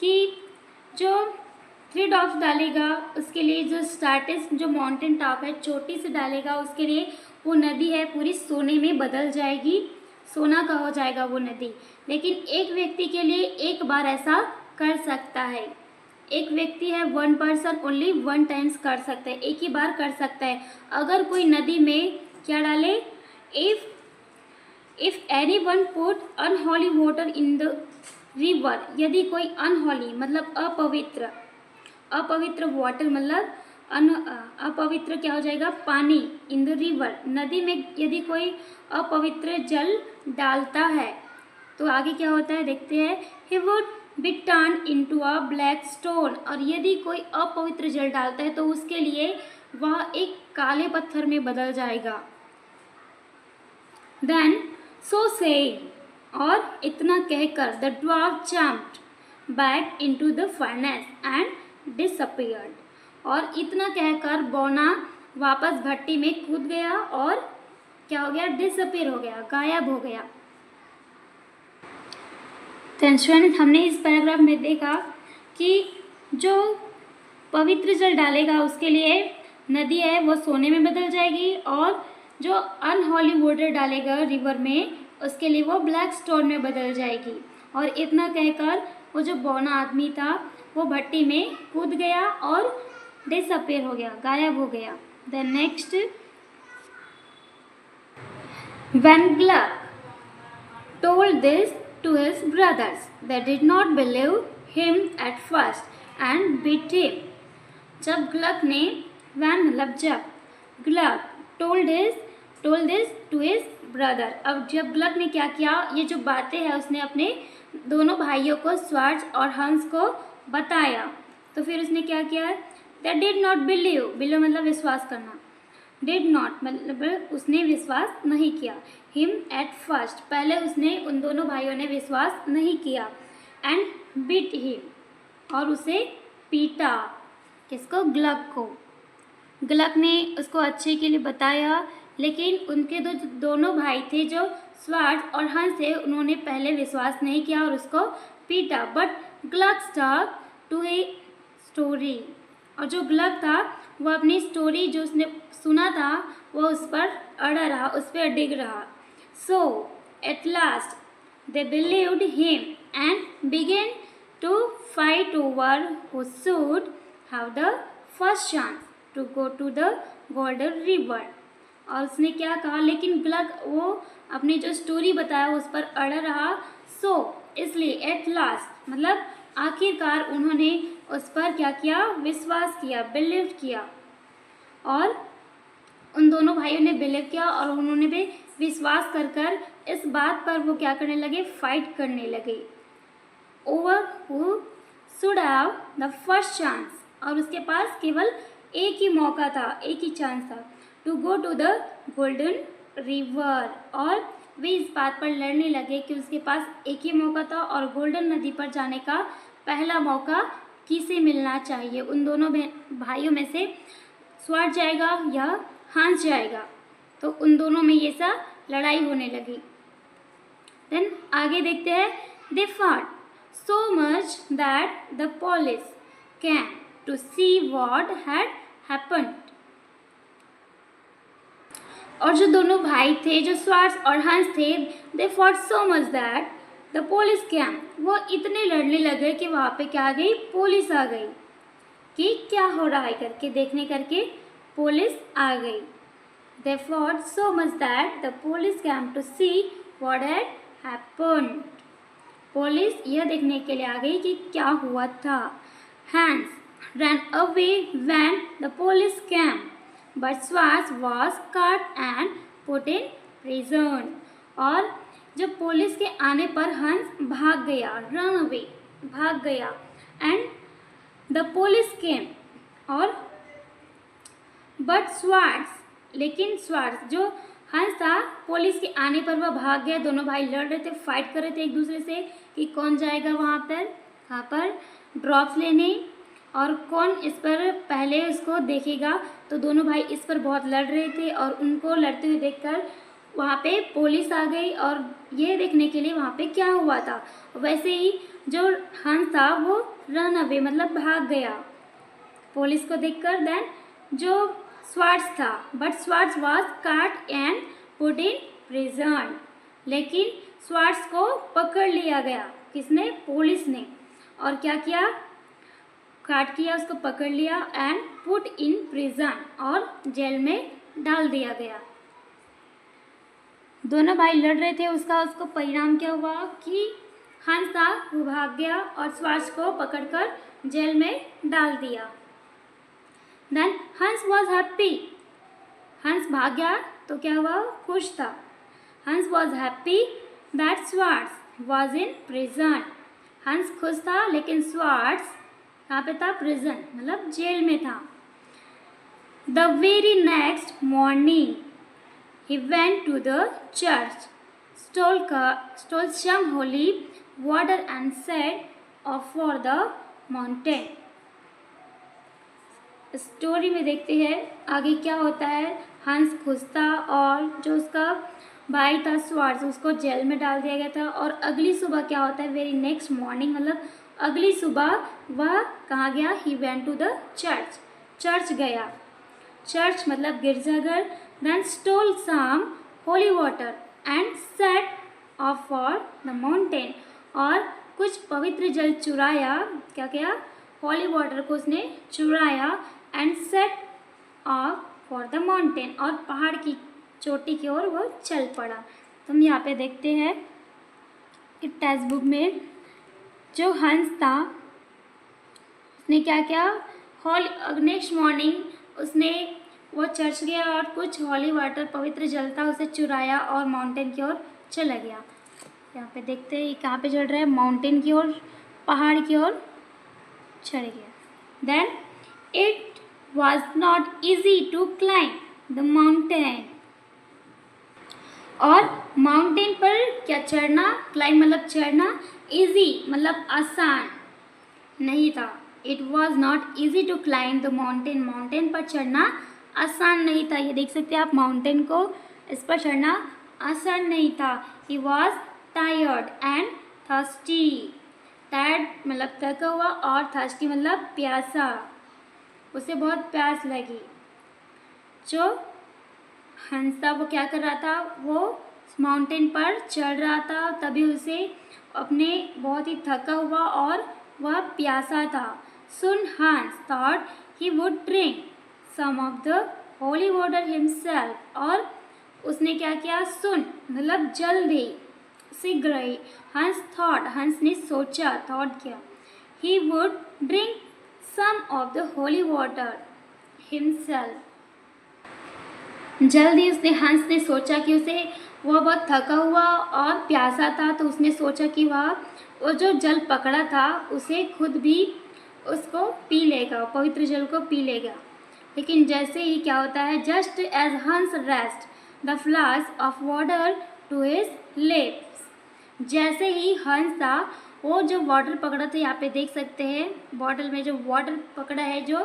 कि जो 3 drops डालेगा उसके लिए जो स्टार्टिस जो माउंटेन टॉप है चोटी से डालेगा, उसके लिए वो नदी है पूरी सोने में बदल जाएगी, सोना का हो जाएगा वो नदी। लेकिन एक व्यक्ति के लिए एक बार ऐसा कर सकता है, एक व्यक्ति है 1 पर्सन ओनली 1 टाइम्स कर सकता है, एक ही बार कर सकता है। अगर कोई नदी में क्या डाले, if any one put unholy water in the river, यदि कोई अनहोली मतलब अपवित्र वाटर मतलब अपवित्र क्या हो जाएगा, पानी, इन द रिवर नदी में यदि कोई अपवित्र जल डालता है तो आगे क्या होता है देखते हैं। He would be turn into a black stone, और यदि कोई अपवित्र जल डालता है तो उसके लिए वह एक काले पत्थर में बदल जाएगा। देन सो सेइंग, और इतना कहकर the dwarf jumped back into the furnace and disappeared, और इतना कहकर बौना वापस भट्टी में कूद गया और क्या हो गया, डिसअपीयर हो गया, गायब हो गया। स्टूडेंट हमने इस पैराग्राफ में देखा कि जो पवित्र जल डालेगा उसके लिए नदी है वो सोने में बदल जाएगी, और जो अनहोली वाटर डालेगा रिवर में उसके लिए वो ब्लैक स्टोन में बदल जाएगी। और इतना कहकर वो जो बौना आदमी था वो भट्टी में कूद गया और डिसअपीयर हो गया, गायब हो गया। The next, when Gluck told this to his brothers, they did not believe him at first and beat him। जब ग्लग ने, when मतलब जब, ग्लग told this to his brother, अब जब ग्लग ने क्या किया, ये जो बातें हैं उसने अपने दोनों भाइयों को स्वार्च और हंस को बताया, तो फिर उसने क्या किया, they did not believe मतलब विश्वास करना, did not मतलब उसने विश्वास नहीं किया, him at first पहले उसने उन दोनों भाइयों ने विश्वास नहीं किया, and beat him और उसे पीटा, किसको, ग्लग को। ग्लग ने उसको अच्छे के लिए बताया, लेकिन उनके दोनों भाई थे जो स्वार्थ और हंस थे, उन्होंने पहले विश्वास नहीं किया और उसको पीटा। But Gluck stuck to a story, और जो ग्लग था वो अपनी स्टोरी जो उसने सुना था वो उस पर अड़ा रहा, उस पर डिग रहा। So at last They believed him and began to fight over who should have the first chance to go to the golden river. और उसने क्या कहा, लेकिन ग्लग वो अपनी जो स्टोरी बताया उस पर अड़ा रहा। सो इसलिए एट लास्ट मतलब आखिरकार उन्होंने उस पर क्या किया, विश्वास किया, बिलीव किया। और उन दोनों भाइयों ने बिलीव किया और उन्होंने भी विश्वास कर कर इस बात पर वो क्या करने लगे, फाइट करने लगे। Over who should have the first chance, और उसके पास केवल एक ही मौका था, एक ही चांस था, to go to the golden river. और वे इस बात पर लड़ने लगे कि उसके पास एक ही मौका था और गोल्डन नदी पर जाने का पहला मौका किसे मिलना चाहिए, उन दोनों भाइयों में से स्वर्ट जाएगा या हांस जाएगा। तो उन दोनों में ये सा लड़ाई होने लगी। देन आगे देखते हैं, they fought so much that the police came to see what had happened. और जो दोनों भाई थे, जो स्वर्ट और हंस थे, they fought so much that the police came, वो इतने लड़ने लगे कि वहाँ पे क्या आ गई, पुलिस आ गई कि क्या हो रहा है करके देखने करके पुलिस आ गई। They fought so much that the police came to see what had happened. Police यह देखने के लिए आ गई कि क्या हुआ था। Hans ran away when the police came, but Schwartz was caught and put in prison. और जब पुलिस के आने पर हंस भाग गया, run away, भाग गया, and the police came, और बट स्वार्ट्स, लेकिन स्वार्ट्स जो हंस था, पुलिस के आने पर वह भाग गया। दोनों भाई लड़ रहे थे, फाइट कर रहे थे एक दूसरे से कि कौन जाएगा वहाँ पर ड्रॉप्स लेने और कौन इस पर पहले उसको देखेगा। तो दोनों भाई इस पर बहुत लड़ रहे थे और उनको लड़ते हुए देखकर वहाँ पे पुलिस आ गई और ये देखने के लिए वहाँ पे क्या हुआ था। वैसे ही जो हंस था वो रन अवे मतलब भाग गया पुलिस को देखकर। देन जो स्वार्ट्स था, बट स्वार्ट्स वाज काट एंड पुट इन प्रिजन, लेकिन स्वार्ट्स को पकड़ लिया गया। किसने, पुलिस ने। और क्या किया, काट किया, उसको पकड़ लिया एंड पुट इन प्रिजन, और जेल में डाल दिया गया। दोनों भाई लड़ रहे थे, उसको परिणाम क्या हुआ कि हंस था वो भाग गया और स्वार्ट्स को पकड़कर जेल में डाल दिया। Then हंस was happy. हंस भाग गया तो क्या हुआ, खुश था। हंस was happy that Schwartz was in prison. हंस खुश था लेकिन स्वार्ट्स कहाँ पे था, प्रिजन मतलब जेल में था। The very next morning he went to the church, stole some holy water and set off for the mountain. Story में देखते हैं आगे क्या होता है। हंस खुश था और जो उसका भाई था स्वार्ट्स, उसको जेल में डाल दिया गया था। और अगली सुबह क्या होता है, वेरी नेक्स्ट मॉर्निंग मतलब अगली सुबह वह कहाँ गया, he went to the church, church गया। चर्च मतलब गिरजाघर। Then stole some holy water and set off for the mountain, और कुछ पवित्र जल चुराया। क्या किया, होली वाटर को उसने चुराया and set off for the mountain, और पहाड़ की चोटी की ओर वो चल पड़ा। तो हम यहाँ पे देखते हैं कि टेक्स्ट बुक में जो हंस था उसने क्या किया, नेक्स्ट मॉर्निंग उसने वो चर्च गया और कुछ हॉली वाटर पवित्र जल था उसे चुराया और माउंटेन की ओर चला गया। यहाँ पे देखते हैं ये कहाँ पे चल रहा है, माउंटेन की ओर, पहाड़ की ओर चढ़ गया। Then it was not easy to climb the mountain. और माउंटेन पर क्या चढ़ना, क्लाइंब मतलब चढ़ना, इजी मतलब आसान नहीं था। It was not easy to climb the mountain, mountain पर चढ़ना आसान नहीं था। ये देख सकते हैं आप माउंटेन को, इस पर चढ़ना आसान नहीं था। He was tired and thirsty, tired मतलब थका हुआ और थर्स्टी मतलब प्यासा, उसे बहुत प्यास लगी। जो हंस था वो क्या कर रहा था, वो माउंटेन पर चढ़ रहा था, तभी उसे अपने बहुत ही थका हुआ और वह प्यासा था। Soon Hans thought he would drink some of the holy water himself, और उसने क्या किया? सुन मतलब जल्दी, शीघ्र ही। हंस थॉट, हंस ने सोचा, थॉट किया, he would drink some of the holy water himself। जल्दी उसने, हंस ने सोचा कि उसे, वह बहुत थका हुआ और प्यासा था, तो उसने सोचा कि वह वो जो जल पकड़ा था उसे खुद भी उसको पी लेगा, पवित्र जल को पी लेगा। लेकिन जैसे ही क्या होता है, just as Hans rest the flask of water to his lips, जैसे ही हंस था वो जो वाटर पकड़ा था, यहाँ पे देख सकते हैं बॉटल में जो वाटर पकड़ा है, जो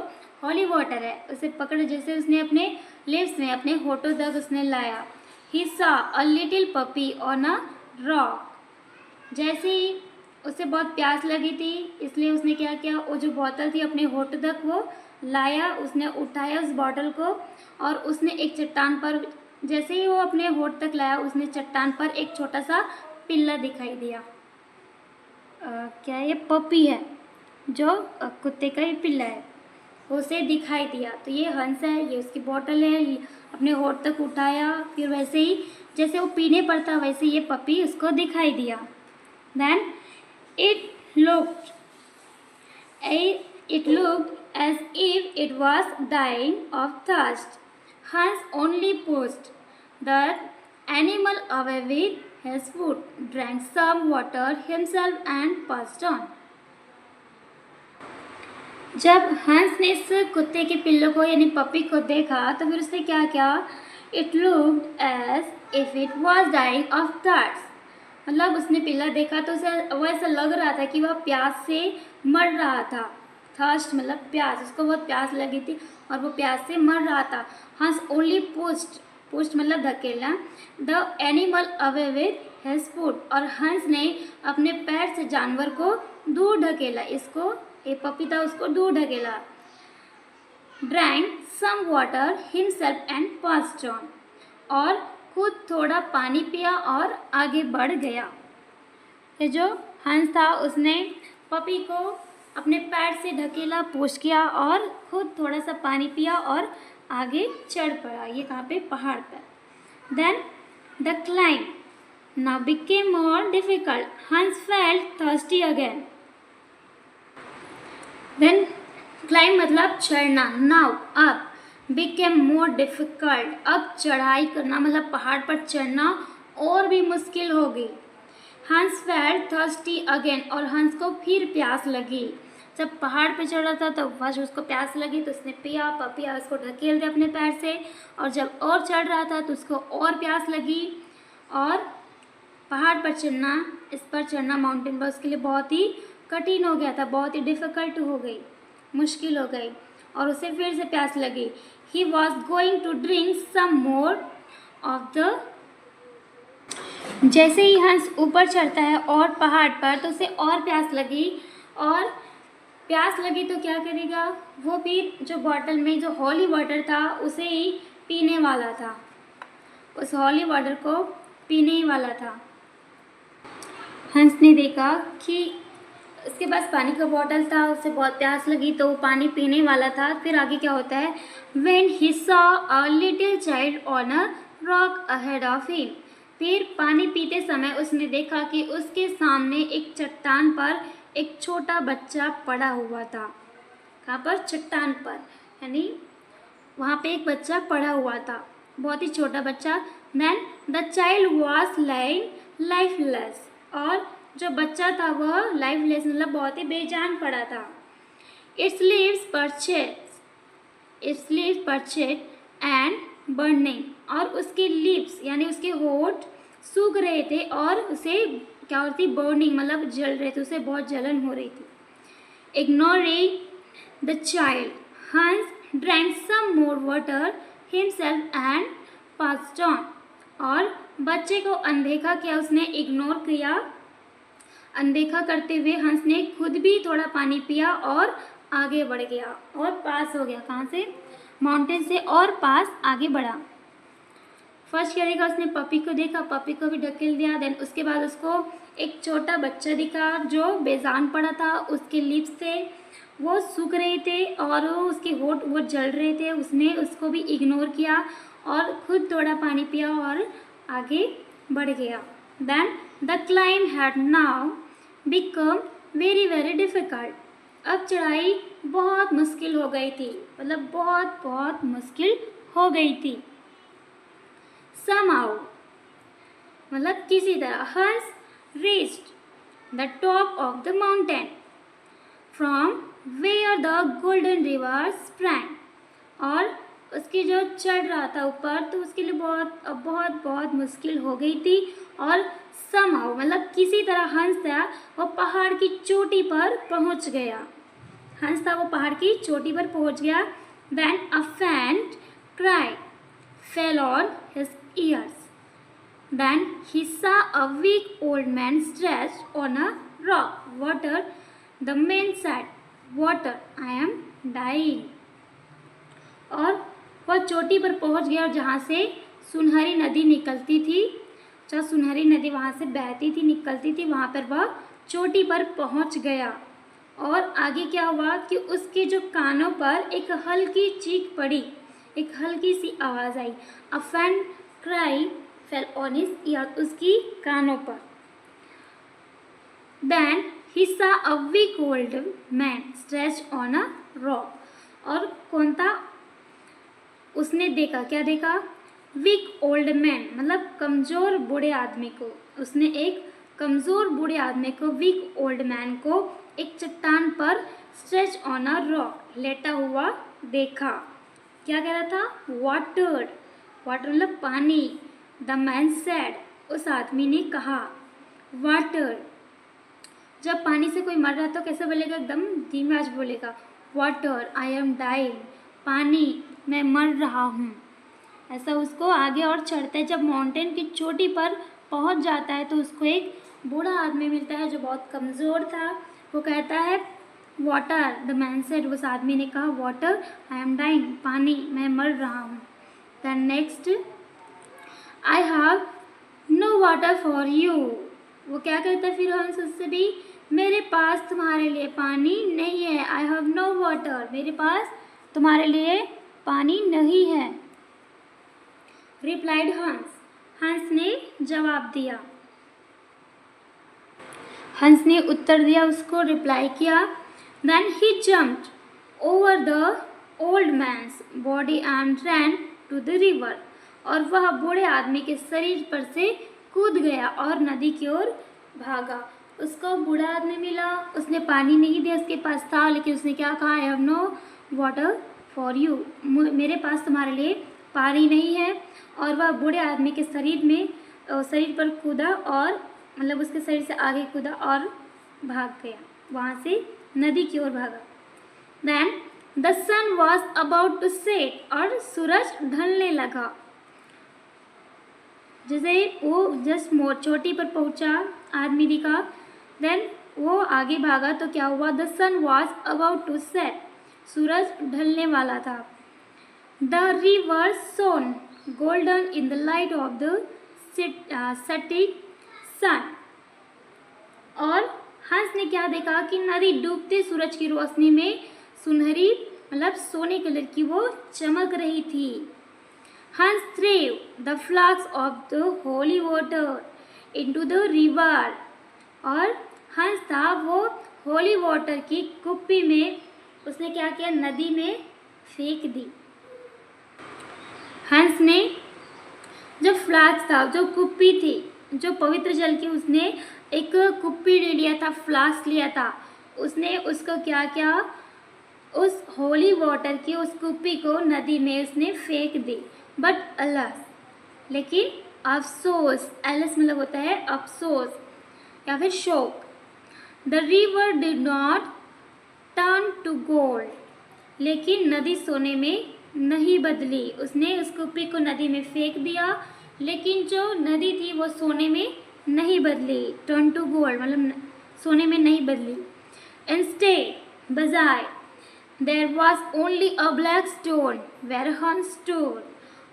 हॉली वाटर है, उसे पकड़ जैसे उसने अपने लिप्स में, अपने होठों तक उसने लाया। ही saw a little puppy on a rock, जैसे ही उसे बहुत प्यास लगी थी, इसलिए उसने क्या किया, वो जो बोतल थी अपने होठों तक वो लाया, उसने उठाया उस बॉटल को, और उसने एक चट्टान पर, जैसे ही वो अपने होठ तक लाया, उसने चट्टान पर एक छोटा सा पिल्ला दिखाई दिया। क्या ये पपी है, जो कुत्ते का ही पिल्ला है, उसे दिखाई दिया। तो ये हंस है, ये उसकी बोतल है, ये अपने होठ तक उठाया, फिर वैसे ही जैसे वो पीने पर था वैसे ये पपी उसको दिखाई दिया। Then it looked as if it was dying of thirst. Hans only pushed the animal away with his foot, drank some water himself and passed on. जब हंस ने इस कुत्ते के पिल्लों को यानी पपी को देखा तो फिर उसने क्या किया, it looked as if it was dying of thirst, मतलब उसने पिल्ला देखा तो उसे वो ऐसा लग रहा था कि वह प्यास से मर रहा था। थर्स्ट मतलब प्यास, उसको बहुत प्यास लगी थी और वो प्यास से मर रहा था। हंस ओनली पुश्ड मतलब धकेला the animal away with his foot, और हंस ने अपने पैर से जानवर को दूर ढकेला, इसको ये पपीता उसको दूर ढकेला। Drank some water himself and passed on, और खुद थोड़ा पानी पिया और आगे बढ़ गया। ये जो हंस था उसने पपी को अपने पैर से ढकेला, पुश किया और खुद थोड़ा सा पानी पिया और आगे चढ़ पड़ा। ये कहाँ पे? पहाड़ पर। Then the climb now became more difficult, Hans felt thirsty again. Then climb मतलब चढ़ना, नाउ अब, बिकेम मोर डिफिकल्ट अब चढ़ाई करना मतलब पहाड़ पर चढ़ना और भी मुश्किल हो गई। हंस फेल्ट थर्स्टी अगेन, और हंस को फिर प्यास लगी। जब पहाड़ पे चढ़ा था तो फर्स्ट उसको प्यास लगी तो उसने पिया, पपिया उसको ढकेल दिया अपने पैर से, और जब और चढ़ रहा था तो उसको और प्यास लगी, और पहाड़ पर चढ़ना, इस पर चढ़ना माउंटेन पर उसके लिए बहुत ही कठिन हो गया था, बहुत ही डिफ़िकल्ट हो गई, मुश्किल हो गई, और उसे फिर से प्यास लगी। He was going to drink some more of the, जैसे ही हंस ऊपर चढ़ता है और पहाड़ पर तो उसे और प्यास लगी, और प्यास लगी तो क्या करेगा, वो भी जो बॉटल में जो हॉली वाटर था उसे ही पीने वाला था, उस हॉली वाटर को पीने ही वाला था। हंस ने देखा कि उसके पास पानी का बॉटल था, उसे बहुत प्यास लगी तो वो पानी पीने वाला था। फिर आगे क्या होता है, When he saw a little child on a rock ahead of him, फिर पानी पीते समय उसने देखा कि उसके सामने एक चट्टान पर एक छोटा बच्चा पड़ा हुआ था। कहाँ पर? चट्टान पर, यानी वहाँ पे एक बच्चा पड़ा हुआ था, बहुत ही छोटा बच्चा। Then the child was lying lifeless, और जो बच्चा था वह लाइफलेस मतलब बहुत ही बेजान पड़ा था। Its leaves parched and burning, और उसके लिप्स यानी उसके होठ सूख रहे थे और उसे क्या होती, बर्निंग मतलब जल रहे थे, उसे बहुत जलन हो रही थी। Ignoring the child, Hans drank some more water himself and passed on, और बच्चे को अनदेखा किया, उसने इग्नोर किया, अनदेखा करते हुए हंस ने खुद भी थोड़ा पानी पिया और आगे बढ़ गया और पास हो गया। कहाँ से? माउंटेन से, और पास आगे बढ़ा। फर्स्ट क्या देखा, उसने पपी को देखा, पपी को भी ढकेल दिया। देन उसके बाद उसको एक छोटा बच्चा दिखा जो बेजान पड़ा था, उसके लिप्स थे वो सूख रहे थे और उसके होठ वो जल रहे थे। उसने उसको भी इग्नोर किया और खुद थोड़ा पानी पिया और आगे बढ़ गया। Then the climb had now become very very difficult. अब चढ़ाई बहुत मुश्किल हो गई थी, मतलब बहुत बहुत मुश्किल हो गई थी। Somehow मतलब किसी तरह हंस reached the top of the mountain from where the golden river sprang। और उसकी जो चढ़ रहा था ऊपर तो उसके लिए बहुत बहुत मुश्किल हो गई थी। और somehow मतलब किसी तरह हंस था वो पहाड़ की चोटी पर पहुंच गया। हंस था वो पहाड़ की चोटी पर पहुंच गया। Then a faint cry fell on his ears। Then he saw a weak old man stretched on a rock. Water, the man said, water, I am dying। और वह चोटी पर पहुंच गया और जहाँ से सुनहरी नदी निकलती थी, जहाँ सुनहरी नदी वहाँ से बहती थी निकलती थी, वहाँ पर वह चोटी पर पहुंच गया। और आगे क्या हुआ कि उसके जो कानों पर एक हल्की चीख पड़ी, एक हल्की सी आवाज़ आई। A faint cry fell on his ear, उसकी कानों पर। Then he saw a weak old man stretched on a rock. और कौन था, उसने देखा, क्या देखा, वीक ओल्ड मैन मतलब कमज़ोर बूढ़े आदमी को। उसने एक कमज़ोर बूढ़े आदमी को, वीक ओल्ड मैन को एक चट्टान पर स्ट्रेच ऑन अ रॉक लेटा हुआ देखा। क्या कह रहा था, वाटर, वाटर मतलब पानी। द मैन सेड, उस आदमी ने कहा, वाटर। जब पानी से कोई मर रहा तो कैसे बोलेगा, एकदम धीमी आवाज बोलेगा, वाटर आई एम डाइंग, पानी मैं मर रहा हूँ। ऐसा उसको आगे और चढ़ता है। जब माउंटेन की चोटी पर पहुँच जाता है तो उसको एक बूढ़ा आदमी मिलता है जो बहुत कमज़ोर था। वो कहता है वाटर, द मैन सेड, उस आदमी ने कहा वाटर आई एम डाइंग, पानी मैं मर रहा हूँ। Then next, I have no water for you. वो क्या कहता है फिर हंस उससे भी, मेरे पास तुम्हारे लिए पानी नहीं है। आई हैव नो वाटर, मेरे पास तुम्हारे लिए पानी नहीं है। रिप्लाइड हंस, हंस ने जवाब दिया, हंस ने उत्तर दिया, उसको रिप्लाई किया। Then he jumped over the old man's body and ran to the river. और वह बूढ़े आदमी के शरीर पर से कूद गया और नदी की ओर भागा। उसको बूढ़ा आदमी मिला, उसने पानी नहीं दिया, उसके पास था, लेकिन उसने क्या कहा, I have no water for you, मेरे पास तुम्हारे लिए पानी नहीं है। और वह बूढ़े आदमी के शरीर पर कूदा और मतलब उसके शरीर से आगे कूदा और भाग गया, वहाँ से नदी की ओर भागा। Then the sun was about to set, और सूरज ढलने लगा। जैसे वो जस्ट चोटी पर पहुंचा, आदमी दिखा, देन वो आगे भागा तो क्या हुआ, the sun was about to set, सूरज ढलने वाला था। The river shone golden in the light of the setting sun. और हंस ने क्या देखा कि नदी डूबते सूरज की रोशनी में सुनहरी मतलब सोने कलर की वो चमक रही थी। हंस threw the flask of the holy water into the river। और हंस था वो होली वाटर की कुप्पी में उसने क्या किया, नदी में फेंक दी। हंस ने जो फ्लास्क था, जो कुप्पी थी, जो पवित्र जल की, उसने एक कुप्पी ले लिया था, फ्लास्क लिया था, उसने उसको क्या किया, उस होली वाटर की उस कुप्पी को नदी में उसने फेंक दी। बट अलास, लेकिन अफसोस, एलस मतलब होता है अफसोस या फिर शोक। The river did not turn to gold, लेकिन नदी सोने में नहीं बदली। उसने उस कुप्पी को नदी में फेंक दिया, लेकिन जो नदी थी वो सोने में नहीं बदली। टर्न टू गोल्ड मतलब सोने में नहीं बदली। इंस्टेड, बजाय, there was only a black stone where Hans stood.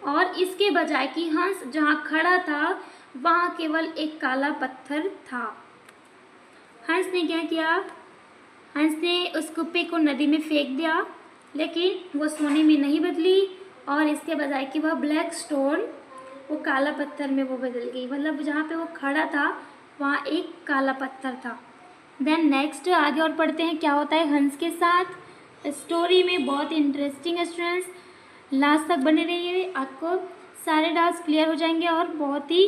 और इसके बजाय कि हंस जहाँ खड़ा था वहाँ केवल एक काला पत्थर था। हंस ने क्या किया? हंस ने उस कुप्पी को नदी में फेंक दिया, लेकिन वो सोने में नहीं बदली और इसके बजाय कि वह ब्लैक स्टोन वो काला पत्थर में वो बदल गई। मतलब जहाँ पे वो खड़ा था वहाँ एक काला पत्थर था। देन नेक्स्ट आगे और पढ़ते हैं क्या होता है हंस के साथ। स्टोरी में बहुत इंटरेस्टिंग है स्टूडेंट्स, लास्ट तक बने रहिए, आपको सारे डाउट्स क्लियर हो जाएंगे और बहुत ही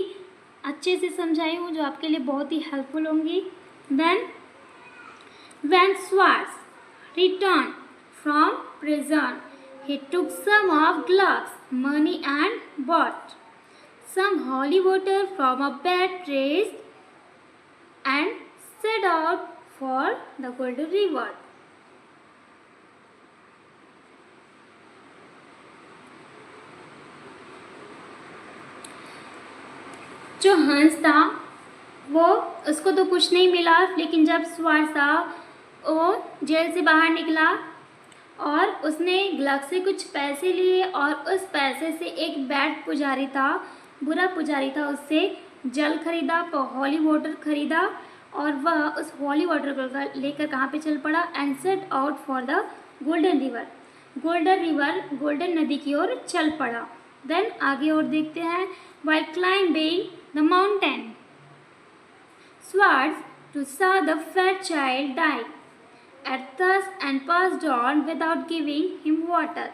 अच्छे से समझाई हूँ जो आपके लिए बहुत ही हेल्पफुल होंगी। Then when Schwartz returned from prison, he took some of Gluck's money and bought some holy water from a bad place and set out for the Golden River. जो हंस था वो उसको तो कुछ नहीं मिला, लेकिन जब स्वार्ट्स था वो जेल से बाहर निकला और उसने ग्लक से कुछ पैसे लिए और उस पैसे से एक बैड पुजारी था, बुरा पुजारी था, उससे जल खरीदा, हॉली वाटर खरीदा और वह उस हॉली वाटर को लेकर कहाँ पे चल पड़ा and set out for the golden river. Golden नदी की ओर चल पड़ा। देन आगे और देखते हैं while climbing the mountain, Schwartz saw the fat child die at thirst and passed on without giving him water.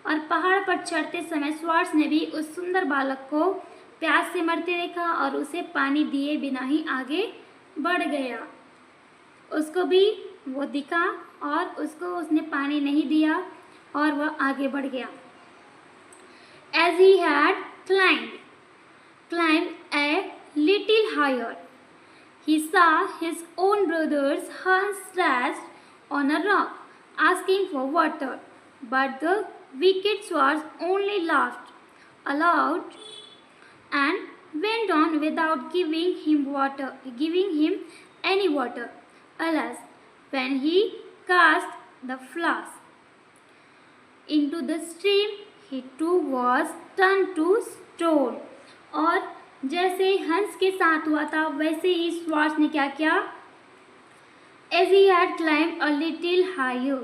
और पहाड़ पर चढ़ते समय स्वार्ट्स ने भी उस सुंदर बालक को प्यास से मरते देखा और उसे पानी दिए बिना ही आगे बढ़ गया। उसको भी वो दिखा और उसको उसने पानी नहीं दिया और वह आगे बढ़ गया। As he had climbed a little higher, he saw his own brother's Hans stretched on a rock, asking for water. But the wicked Schwartz only laughed aloud and went on without giving him any water. Alas, when he cast the flask into the stream, he too was turned to stone. और जैसे हंस के साथ हुआ था वैसे ही Swarts ने क्या किया? As he had climbed a little higher,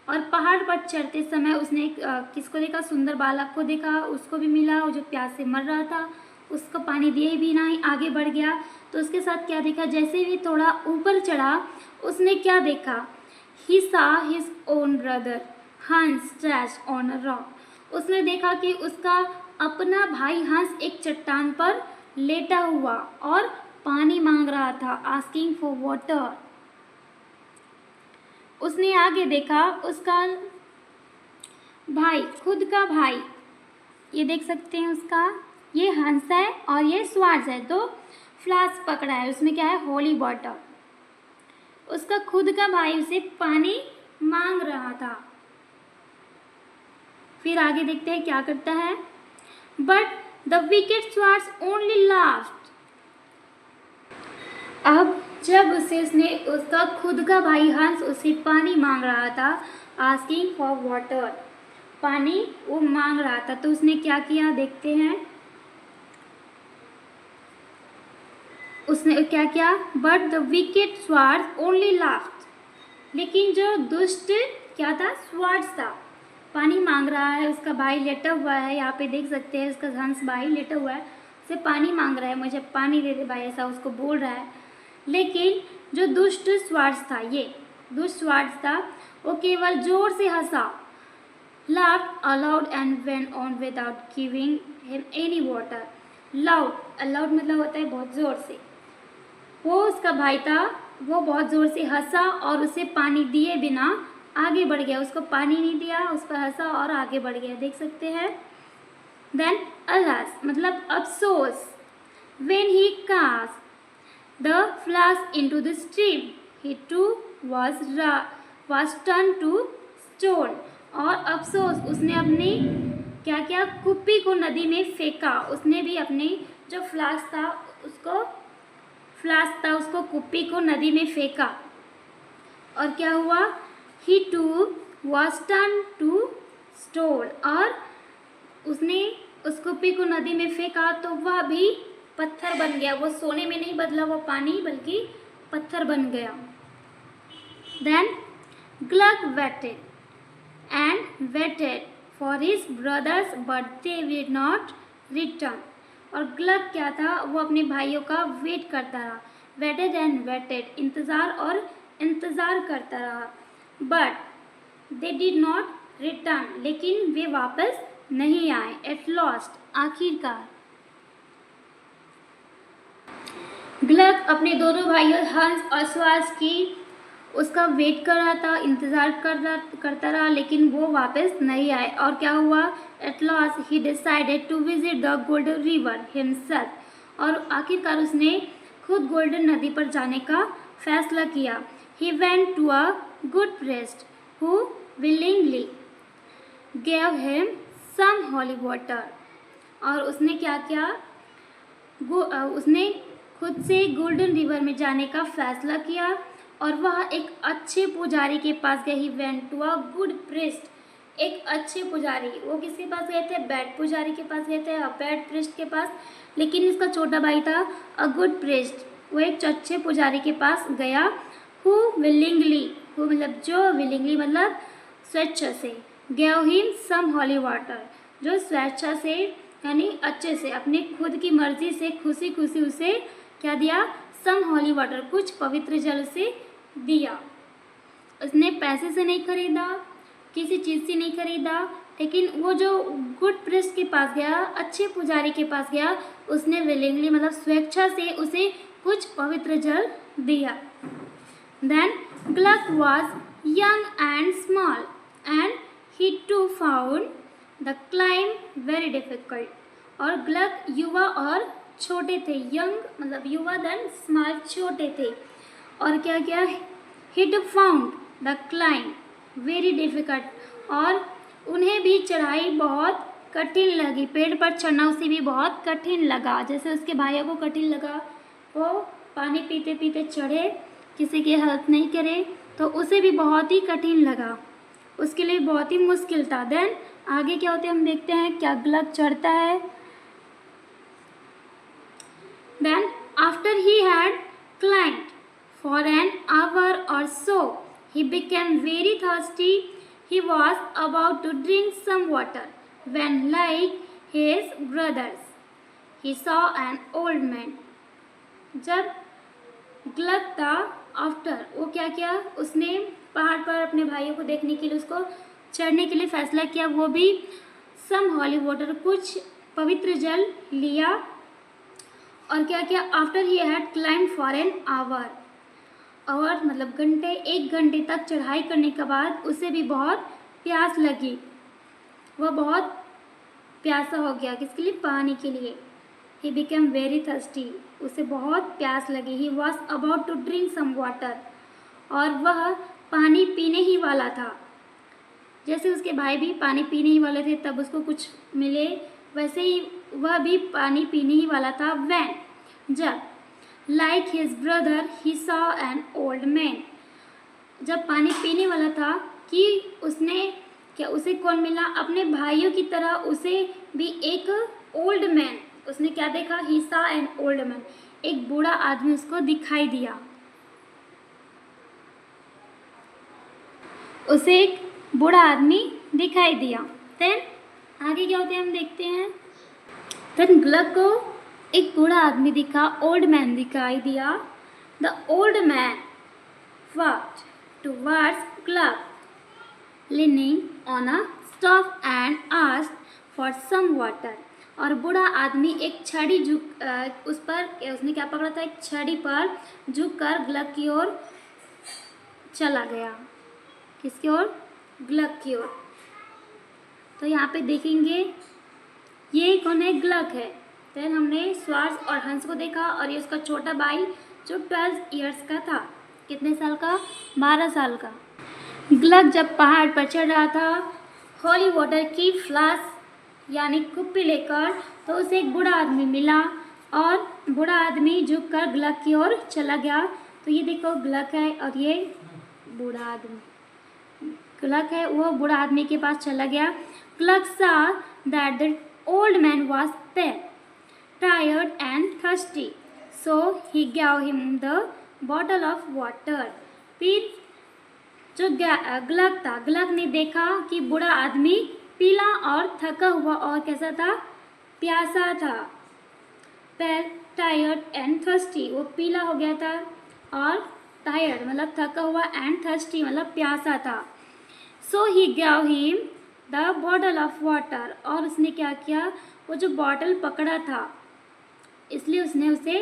और पहाड़ पर चढ़ते समय उसने किसको देखा? सुंदर बालक को देखा, उसको भी मिला, वो जो प्यास से मर रहा था उसको पानी दिए भी ना ही आगे बढ़ गया। तो उसके साथ क्या देखा? जैसे भी थोड़ा ऊपर चढ़ा उसने क्या देखा? He saw his own brother Hans stretched on a rock. उसने देखा कि उसका अपना भाई हंस एक चट्टान पर लेटा हुआ और पानी मांग रहा था, आस्किंग फॉर वाटर। उसने आगे देखा उसका भाई, खुद का भाई, ये देख सकते हैं उसका, ये हंस है और ये स्वार्ट्स है, तो फ्लास्क पकड़ा है, उसमें क्या है? Holy water. उसका खुद का भाई उसे पानी मांग रहा था। फिर आगे देखते हैं क्या करता है। But the wicked Swarts only laughed. अब जब उसने उसका खुद का भाई हंस उसे पानी मांग रहा था, आस्किंग फॉर वाटर, पानी वो मांग रहा था, तो उसने क्या किया देखते हैं। उसने क्या किया? But the wicked Swarts only laughed. लेकिन जो दुष्ट क्या था? स्वार्ट्स था, पानी मांग रहा है, उसका भाई लेटा हुआ है, यहाँ पे देख सकते हैं उसका हंस भाई लेटा हुआ है, उसे पानी मांग रहा है, मुझे पानी दे दे भाई, ऐसा उसको बोल रहा है। लेकिन जो दुष्ट स्वार्ट्स था, ये दुष्ट स्वार्ट्स था, वो केवल जोर से हंसा, laughed aloud and went on without giving him any water. Loud मतलब होता है बहुत ज़ोर से। वो उसका भाई था, वो बहुत ज़ोर से हंसा और उसे पानी दिए बिना आगे बढ़ गया, उसको पानी नहीं दिया, उस पर हंसा और आगे बढ़ गया, देख सकते हैं। देन अलास मतलब अफसोस, when he cast the flask into the stream, he too was turned to stone. और अफसोस, उसने अपनी क्या किया? कुप्पी को नदी में फेंका। उसने भी अपनी जो फ्लास्क था उसको कुप्पी को नदी में फेंका और क्या हुआ? He too was turned to stone. और उसने उस कुप्पी को नदी में फेंका तो वह भी पत्थर बन गया। वो सोने में नहीं बदला वो पानी, बल्कि पत्थर बन गया। Then Gluck waited for his brothers but they did not return। और ग्लग क्या था, वो अपने भाइयों का वेट करता रहा। waited and waited, इंतज़ार और इंतज़ार करता रहा। but they did not return, लेकिन वे वापस नहीं आए। at last, आखिरकार। ग्लग अपने दोनों भाइयों हंस और श्वास की उसका वेट कर रहा था, इंतज़ार करता रहा, लेकिन वो वापस नहीं आए। और क्या हुआ, at last he decided to visit the golden river himself. और आखिरकार उसने खुद गोल्डन नदी पर जाने का फैसला किया। He went to a good priest who willingly gave him some holy water. और उसने क्या किया, उसने खुद से गोल्डन रिवर में जाने का फैसला किया और वह एक अच्छे पुजारी के पास गए। He went to a good priest, एक अच्छे पुजारी। वो किसके पास गए थे, बैड पुजारी के पास गए थे, बैड प्रीस्ट के पास। लेकिन इसका छोटा भाई था अ गुड प्रीस्ट, वो एक अच्छे पुजारी के पास गया। हु विलिंगली, हु मतलब जो, विलिंगली मतलब स्वेच्छा से, गेव हिम सम हॉली वाटर, जो स्वेच्छा से यानी अच्छे से अपने खुद की मर्जी से खुशी खुशी उसे क्या दिया, सम हॉली वाटर, कुछ पवित्र जल से दिया। उसने पैसे से नहीं खरीदा, किसी चीज़ से नहीं खरीदा, लेकिन वो जो गुड प्रीस्ट के पास गया, अच्छे पुजारी के पास गया, उसने विलिंगली मतलब स्वेच्छा से उसे कुछ पवित्र जल दिया। Then Gluck was young and small and he too found the climb very difficult. और ग्लग युवा और छोटे थे, यंग मतलब युवा, देन स्मॉल छोटे थे। और क्या क्या, he too found the climb very difficult, और उन्हें भी चढ़ाई बहुत कठिन लगी। पेड़ पर चढ़ना उसे भी बहुत कठिन लगा, जैसे उसके भाइयों को कठिन लगा। वो पानी पीते पीते चढ़े, किसी की हेल्प नहीं करे, तो उसे भी बहुत ही कठिन लगा, उसके लिए बहुत ही मुश्किल था। देन आगे क्या होते हैं हम देखते हैं, क्या ग्लग चढ़ता है। Then after he had climbed for an hour or so, he became very thirsty. He was about to drink some water when, like his brothers, he saw an old man. जब ग्लग था आफ्टर, वो क्या किया, उसने पहाड़ पर अपने भाइयों को देखने के लिए, उसको चढ़ने के लिए फैसला किया। वो भी सम हॉली वाटर, कुछ पवित्र जल लिया। और क्या किया, after he had climb for an hour, और मतलब घंटे, 1 घंटे तक चढ़ाई करने के बाद उसे भी बहुत प्यास लगी। वह बहुत प्यासा हो गया, किसके लिए, पानी के लिए। ही बिकेम वेरी थर्स्टी, उसे बहुत प्यास लगी। He was about to drink some water, और वह पानी पीने ही वाला था। जैसे उसके भाई भी पानी पीने ही वाले थे, तब उसको कुछ मिले, वैसे ही वह भी पानी पीने ही वाला था। वैन, जब, like his brother he saw an old man, जब पानी पीने वाला था कि उसने क्या, उसे कौन मिला, अपने भाइयों की तरह उसे भी एक ओल्ड मैन, उसने क्या देखा, he saw an old man, एक बूढ़ा आदमी उसको दिखाई दिया। उसे एक बूढ़ा आदमी दिखाई दिया। देन आगे क्या होते हैं हम देखते हैं। देन ग्लग को एक बूढ़ा आदमी दिखा, ओल्ड मैन दिखाई दिया। The old man walked towards Gluck leaning on a staff and asked for some water. और बूढ़ा आदमी एक छड़ी झुक उस पर, उसने क्या पकड़ा था, एक छड़ी पर झुककर ग्लग की ओर चला गया। किसकी ओर, ग्लग की ओर। तो यहाँ पे देखेंगे ये कौन है, ग्लग है। देन हमने स्वार्स और हंस को देखा, और ये उसका छोटा भाई जो 12 इयर्स का था। कितने साल का, 12 साल का। ग्लग जब पहाड़ पर चढ़ रहा था हॉली वाटर की फ्लास्क यानी कुप्पी लेकर, तो उसे एक बूढ़ा आदमी मिला, और बूढ़ा आदमी झुककर ग्लग की ओर चला गया। तो ये देखो ग्लग है, और ये बूढ़ा आदमी, ग्लग है, वो बूढ़ा आदमी के पास चला गया। ग्लग saw that the old man was pale, tired and thirsty. So he gave him the bottle of water. फिर जो ग्लक था, ग्लक ने देखा कि बूढ़ा आदमी पीला और थका हुआ और कैसा था, प्यासा था. पैर टायर्ड एंड थर्स्टी, वो पीला हो गया था और टायर्ड मतलब थका हुआ एंड थर्स्टी मतलब प्यासा था. So he gave him the bottle of water, और उसने क्या किया, वो जो बॉटल पकड़ा था इसलिए उसने उसे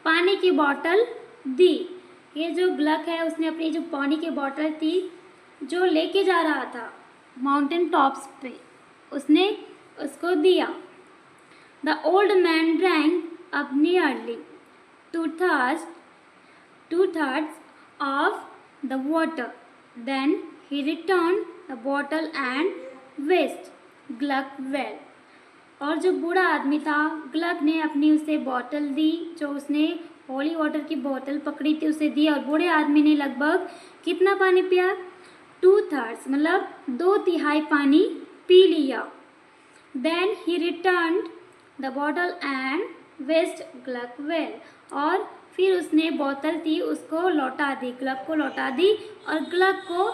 पानी की बॉटल दी. ये जो ग्लक है उसने अपनी जो पानी की बॉटल थी जो लेके जा रहा था माउंटेन टॉप्स पे, उसने उसको दिया. The old man drank up nearly two-thirds of the water. Then he returned the bottle and wished Gluck well. और जो बूढ़ा आदमी था, ग्लक ने अपनी उसे बॉटल दी, जो उसने होली वाटर की बोतल पकड़ी थी उसे दी, और बूढ़े आदमी ने लगभग कितना पानी पिया, 2/3 मतलब 2/3 पानी पी लिया. Then he returned the bottle and wished Gluck well, और फिर उसने बोतल थी उसको लौटा दी, ग्लक को लौटा दी और ग्लक को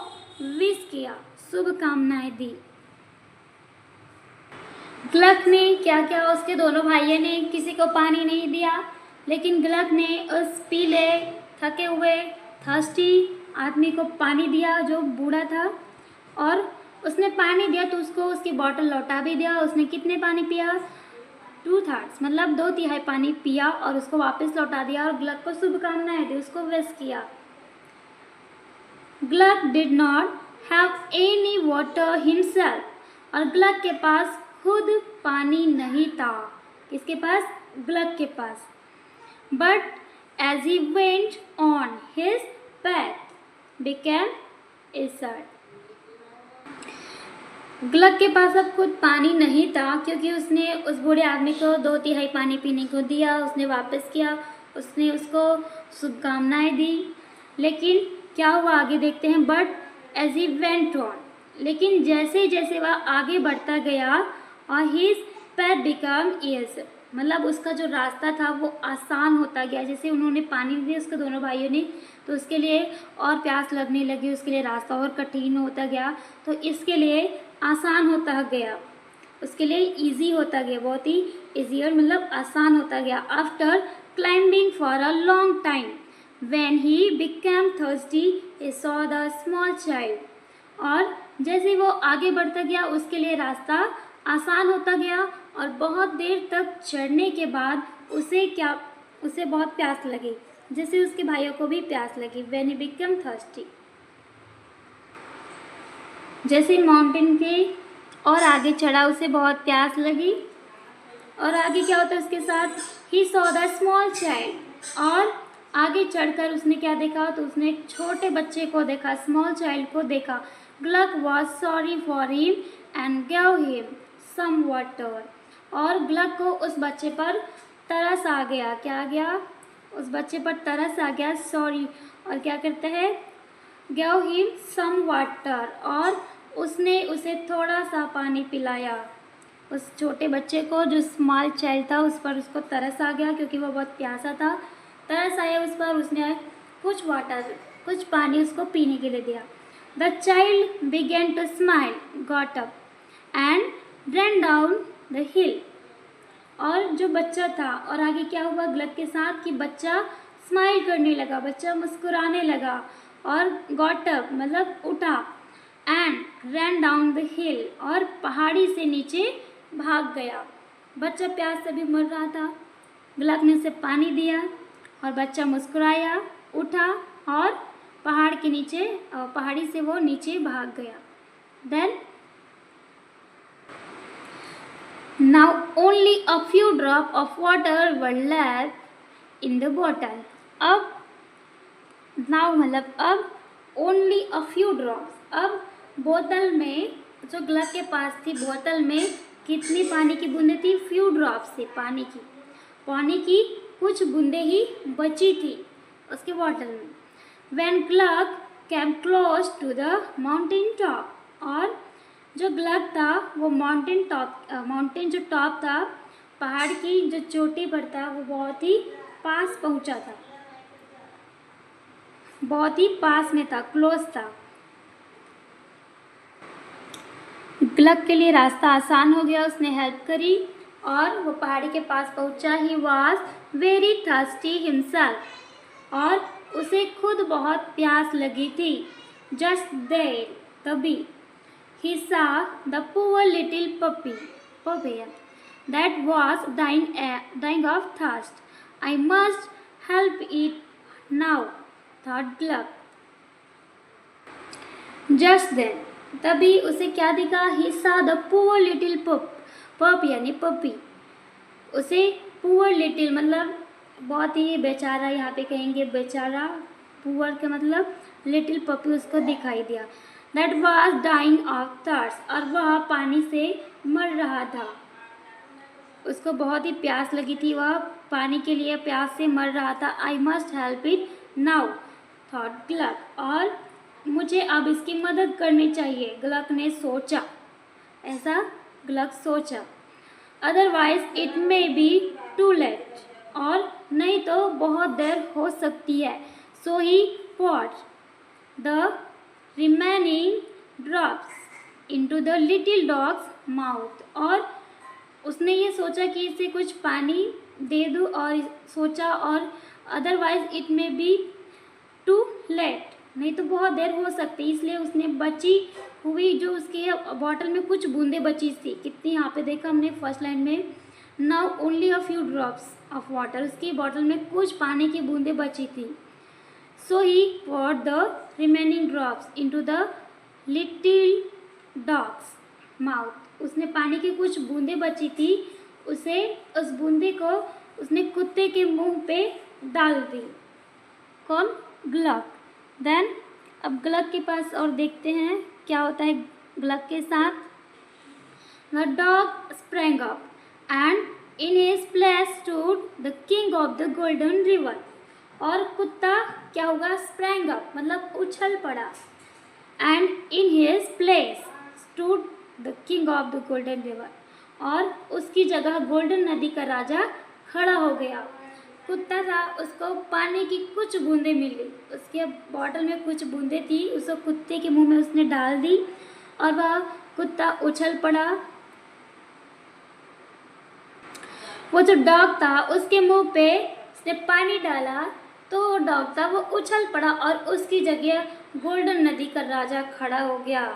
विश किया, शुभकामनाएं दी. ग्लक ने क्या किया, उसके दोनों भाइयों ने किसी को पानी नहीं दिया, लेकिन ग्लक ने उस पीले थके हुए थर्स्टी आदमी को पानी दिया जो बूढ़ा था, और उसने पानी दिया तो उसको उसकी बोतल लौटा भी दिया. उसने कितने पानी पिया, 2/3 मतलब 2/3 पानी पिया और उसको वापस लौटा दिया और ग्लक को शुभकामनाएं दी, उसको विश किया. Gluck did not have any water himself, और ग्लक के पास खुद पानी नहीं था. किसके पास, ग्लक के पास. But as he went on his path became desert. Gluck के पास अब खुद पानी नहीं था क्योंकि उसने उस बूढ़े आदमी को 2/3 पानी पीने को दिया, उसने वापस किया, उसने उसको शुभकामनाएं दी. लेकिन क्या हुआ आगे देखते हैं. But as he went on, लेकिन जैसे जैसे वह आगे बढ़ता गया और हिज पैथ बिकम ईजी, मतलब उसका जो रास्ता था वो आसान होता गया. जैसे उन्होंने पानी दिया उसके दोनों भाइयों ने, तो उसके लिए और प्यास लगने लगी, उसके लिए रास्ता और कठिन होता गया, तो इसके लिए आसान होता गया, उसके लिए इजी होता गया, बहुत ही ईजियर मतलब आसान होता गया. After climbing for a long time when he became thirsty he saw the small child, और जैसे वो आगे बढ़ता गया उसके लिए रास्ता आसान होता गया, और बहुत देर तक चढ़ने के बाद उसे बहुत प्यास लगी, जैसे उसके भाइयों को भी प्यास लगी. व्हेन ही बिकेम थर्स्टी, जैसे माउंटेन के और आगे चढ़ा उसे बहुत प्यास लगी, और आगे क्या होता है उसके साथ, he saw the small child, और आगे चढ़कर उसने क्या देखा, तो उसने एक छोटे बच्चे को देखा, स्मॉल चाइल्ड को देखा. Gluck was sorry for him and gave him some water, और ग्लक को उस बच्चे पर तरस आ गया. क्या आ गया, उस बच्चे पर तरस आ गया, सॉरी, और क्या करता है, गैव हिम सम वाटर, और उसने उसे थोड़ा सा पानी पिलाया. उस छोटे बच्चे को जो स्मॉल चाइल्ड था उस पर उसको तरस आ गया क्योंकि वो बहुत प्यासा था, तरस आया उस पर, उसने कुछ पानी उसको पीने के लिए दिया. The child began to smile, got up and run down the hill, और जो बच्चा था, और आगे क्या हुआ ग्लक के साथ कि बच्चा स्माइल करने लगा, बच्चा मुस्कुराने लगा, और गॉट अप मतलब उठा, and run down the hill, और पहाड़ी से नीचे भाग गया. बच्चा प्यास से भी मर रहा था, ग्लक ने उसे पानी दिया और बच्चा मुस्कुराया, उठा और पहाड़ी से वो नीचे भाग गया. Then now only a few drops of water were left in the bottle. अब now मतलब अब only a few drops, अब बोतल में जो ग्लक के पास थी बोतल में कितनी पानी की बूंदें थी, फ्यू ड्रॉप्स थी, पानी की कुछ बूंदें ही बची थी उसके बोतल में. When Gluck came close to the mountain top, और जो ग्लग था वो माउंटेन जो टॉप था, पहाड़ की जो चोटी पर था, वो बहुत ही पास पहुंचा था, बहुत ही पास में था, क्लोज था। ग्लग के लिए रास्ता आसान हो गया, उसने हेल्प करी और वो पहाड़ी के पास पहुंचा। ही वॉज वेरी थर्स्टी हिमसेल्फ, और उसे खुद बहुत प्यास लगी थी। जस्ट देयर, तभी, he saw the poor little puppy that was dying of thirst. I must help it now, thought Gluck. Just then, तभी उसे क्या दिखा? He saw the poor little pup यानी पपी। उसे poor little मतलब बहुत ही बेचारा, यहाँ पे कहेंगे बेचारा, पुअर का मतलब लिटिल पपी उसको दिखाई दिया। That was dying of thirst, और वह पानी से मर रहा था। उसको बहुत ही प्यास लगी थी, वह पानी के लिए प्यास से मर रहा था। I must help it now, thought Gluck, और मुझे अब इसकी मदद करनी चाहिए, ग्लक ने सोचा। ऐसा ग्लक सोचा। Otherwise it may be too late, और नहीं तो बहुत देर हो सकती है। सो ही poured the remaining drops into the little dog's mouth, और उसने ये सोचा कि इसे कुछ पानी दे दूँ, और सोचा, और otherwise it may be too late, नहीं तो बहुत देर हो सकती, इसलिए उसने बची हुई जो उसके बॉटल में कुछ बूंदें बची थी, कितनी यहाँ पे देखा हमने फर्स्ट लाइन में, now only a few drops of water, उसकी बॉटल में कुछ पानी की बूंदें बची थी। सो ही poured the remaining drops into the little dog's mouth, उसने पानी की कुछ बूंदें बची थी, उस बूंदे को उसने कुत्ते के मुंह पे डाल दी। कौन? ग्लक। देन अब ग्लक के पास और देखते हैं क्या होता है ग्लक के साथ। The dog sprang up, and in his place stood the king of the golden river, और कुत्ता क्या होगा? sprang up मतलब उछल पड़ा, and in his place stood the king of the golden river, और उसकी जगह गोल्डन नदी का राजा खड़ा हो गया। कुत्ता था, उसको पानी की कुछ बूंदें मिली, उसके बॉटल में कुछ बूंदें थी, उसको कुत्ते के मुंह में उसने डाल दी, और वह कुत्ता उछल पड़ा। वो जो डॉग था उसके मुंह पे उसने पानी डाला, तो वो डॉग था वो उछल पड़ा, और उसकी जगह गोल्डन नदी का राजा खड़ा हो गया।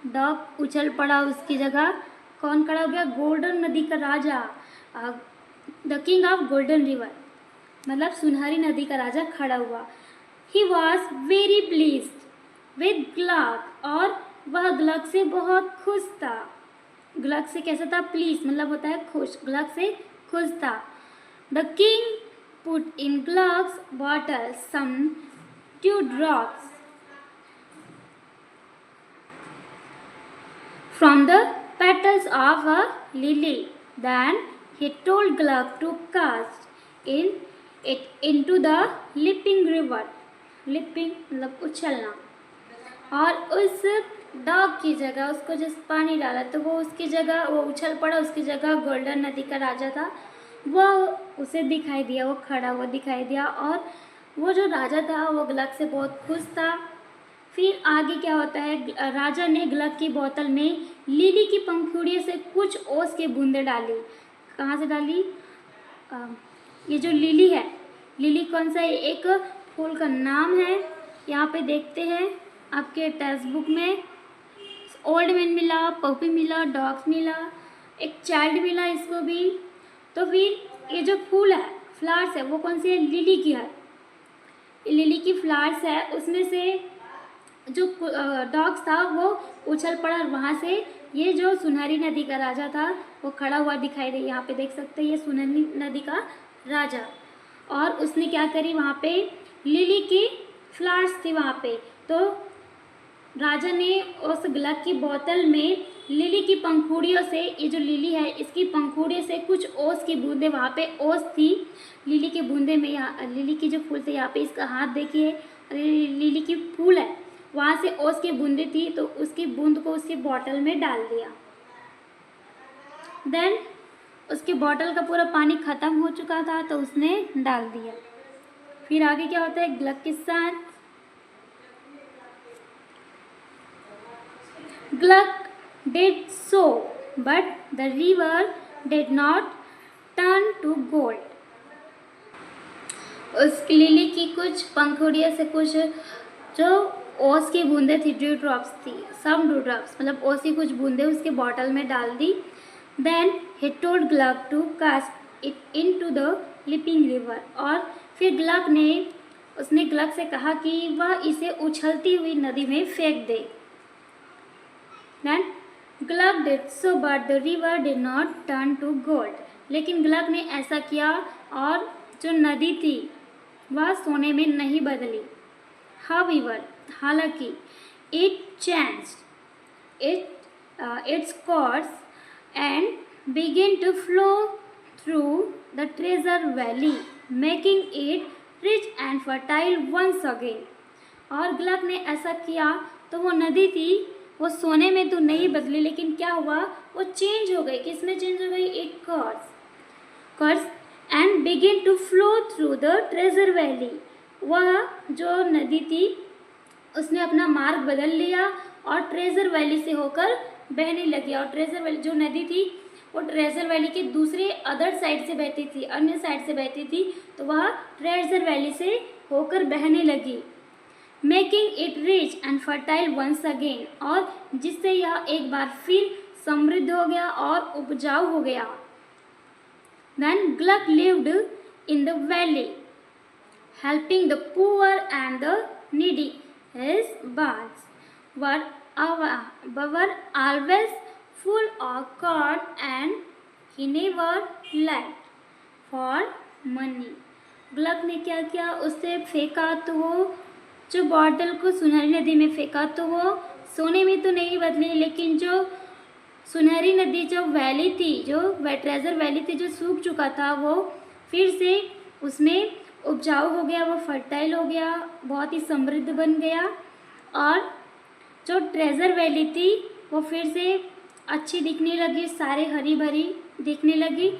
डॉग उछल पड़ा, उसकी जगह कौन खड़ा हो गया? गोल्डन नदी का राजा, the king of golden river, मतलब सुनहरी नदी का राजा खड़ा हुआ। He was very pleased with Gluck, और वह ग्लक से बहुत खुश था। ग्लक से कैसा था? प्लीज मतलब होता है खुश, ग्लक से खुश था। The king put in Gluck's bottle some few drops from the petals of a lily. Then he told Gluck to cast it into the leaping river. Leaping मतलब उछलना, और उस डॉग की जगह उसको जिस पानी डाला तो वो उसकी जगह वो उछल पड़ा, उसकी जगह गोल्डन नदी का राजा था वो उसे दिखाई दिया, वो खड़ा हुआ दिखाई दिया, और वो जो राजा था वो ग्लक से बहुत खुश था। फिर आगे क्या होता है? राजा ने ग्लक की बोतल में लिली की पंखुड़ियों से कुछ ओस के बूंदे डाली। कहाँ से डाली? ये जो लिली है, लिली कौन सा है? एक फूल का नाम है, यहाँ पे देखते हैं आपके टेक्स्ट बुक में। ओल्ड मैन मिला, पपी मिला, डॉग्स मिला, एक चाइल्ड मिला इसको भी। तो फिर ये जो फूल है, फ्लावर्स है, वो कौन सी है? लिली की है। लिली की फ्लावर्स है, उसमें से जो डॉग्स था वो उछल पड़ा, वहाँ से ये जो सुनहरी नदी का राजा था वो खड़ा हुआ दिखाई दे। यहाँ पे देख सकते हैं ये सुनहरी नदी का राजा, और उसने क्या करी? वहाँ पे लिली की फ्लावर्स थी वहाँ पे, तो राजा ने उस ग्लक की बोतल में लिली की पंखुड़ियों से, ये जो लिली है इसकी पंखुड़ियों से कुछ ओस की बूंदे, वहाँ पे ओस थी लिली के बूंदे में। यहाँ लिली की जो फूल थे, यहाँ पे इसका हाथ देखिए, लिली की फूल है वहाँ से ओस की बूंदें थी तो उसकी बूंद को उसके बॉटल में डाल दिया। देन उसके बॉटल का पूरा पानी ख़त्म हो चुका था तो उसने डाल दिया। फिर आगे क्या होता है ग्लग के साथ, Gluck did so but the river did not turn to gold. उस लिली की कुछ पंखुड़ियों से कुछ जो ओस की बूंदें थी, ड्यू ड्रॉप्स थी, सम ड्यू ड्रॉप्स मतलब ओस की कुछ बूंदें उसके बॉटल में डाल दी। Then he told Gluck to cast it in to the leaping river. और फिर उसने ग्लग से कहा कि वह इसे उछलती हुई नदी में फेंक दे। Then Gluck did so but the river did not turn to gold. लेकिन ग्लग ने ऐसा किया और जो नदी थी वह सोने में नहीं बदली। However, हालांकि it changed its course and began to flow through the treasure valley, making it rich and fertile once again। और ग्लग ने ऐसा किया तो वो नदी थी वो सोने में तो नहीं बदली, लेकिन क्या हुआ वो चेंज हो गई। किस में चेंज हो गई? एक course and began to flow through the treasure valley। वह जो नदी थी उसने अपना मार्ग बदल लिया और ट्रेजर वैली से होकर बहने लगी। और ट्रेजर वैली जो नदी थी वो ट्रेजर वैली के दूसरे अदर साइड से बहती थी, अन्य साइड से बहती थी, तो वह ट्रेजर वैली से होकर बहने लगी। Making it rich and fertile once again. और जिससे यह एक बार फिर समृद्ध हो गया और उपजाऊ हो गया। Then Gluck lived in the valley, helping the poor and the needy. His barns were always full of corn and he never lacked for money। ग्लग ने क्या किया? उससे फेंका तो वो जो बॉटल को सुनहरी नदी में फेंका तो वो सोने में तो नहीं बदली, लेकिन जो सुनहरी नदी जो वैली थी, जो ट्रेजर वैली थी जो सूख चुका था, वो फिर से उसमें उपजाऊ हो गया, वो फर्टाइल हो गया, बहुत ही समृद्ध बन गया। और जो ट्रेजर वैली थी वो फिर से अच्छी दिखने लगी, सारे हरी भरी दिखने लगी।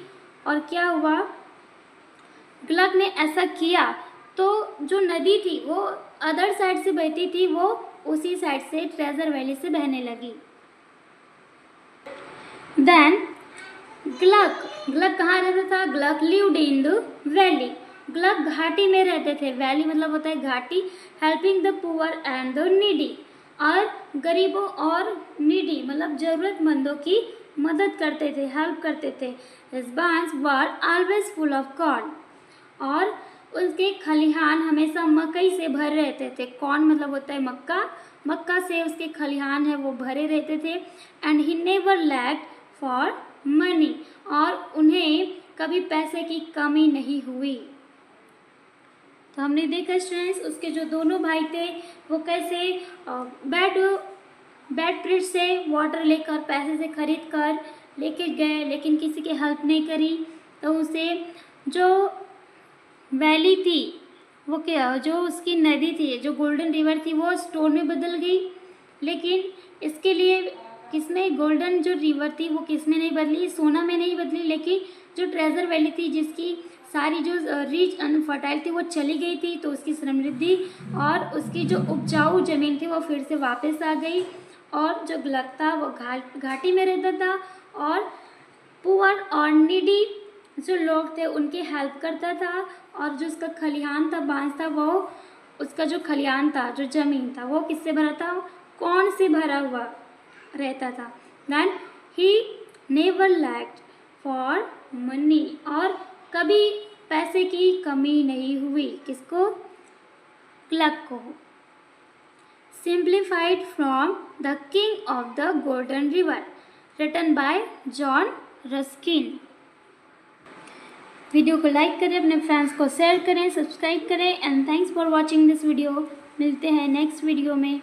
और क्या हुआ? ग्लग ने ऐसा किया तो जो नदी थी वो अदर साइड से बहती थी, वो उसी साइड से ट्रेजर वैली से बहने लगी। देन ग्लग कहाँ रहता था? ग्लग लिव्ड इन द वैली। ग्लग घाटी में रहते थे। वैली मतलब होता है घाटी। Helping the poor and the needy. और गरीबों और नीडी मतलब ज़रूरतमंदों की मदद करते थे, हेल्प करते थे। His Barnes were always full of corn. और उसके खलिहान हमेशा मकई से भर रहते थे। कॉर्न मतलब होता है मक्का। मक्का से उसके खलिहान है वो भरे रहते थे। And he never lacked for money. और उन्हें कभी पैसे की कमी नहीं हुई। तो हमने देखा स्टूडेंट्स उसके जो दोनों भाई थे वो कैसे बैड ब्रिज से वाटर लेकर पैसे से खरीद कर लेके गए, लेकिन किसी की हेल्प नहीं करी। तो उसे जो वैली थी वो क्या, जो उसकी नदी थी, जो गोल्डन रिवर थी, वो स्टोन में बदल गई। लेकिन इसके लिए किसमें, गोल्डन जो रिवर थी वो किसमें नहीं बदली? सोना में नहीं बदली। लेकिन जो ट्रेजर वैली थी जिसकी सारी जो रिच एंड फर्टाइल थी वो चली गई थी, तो उसकी समृद्धि और उसकी जो उपजाऊ ज़मीन थी वो फिर से वापस आ गई। और जो ग्लग था वो घाटी में रहता था और पुअर और नीडी जो लोग थे उनकी हेल्प करता था। और जो उसका खलिहान था, बांस था, वो उसका जो खलिहान था, जो ज़मीन था, वो किससे भरा था? कौन से भरा हुआ रहता था। Then he never lacked for money. और कभी पैसे की कमी नहीं हुई। किसको? ग्लग को। Simplified from the king of the golden river, written by John Ruskin. Video को लाइक करें, अपने फ्रेंड्स को शेयर करें, सब्सक्राइब करें and thanks for watching this video. मिलते हैं नेक्स्ट वीडियो में।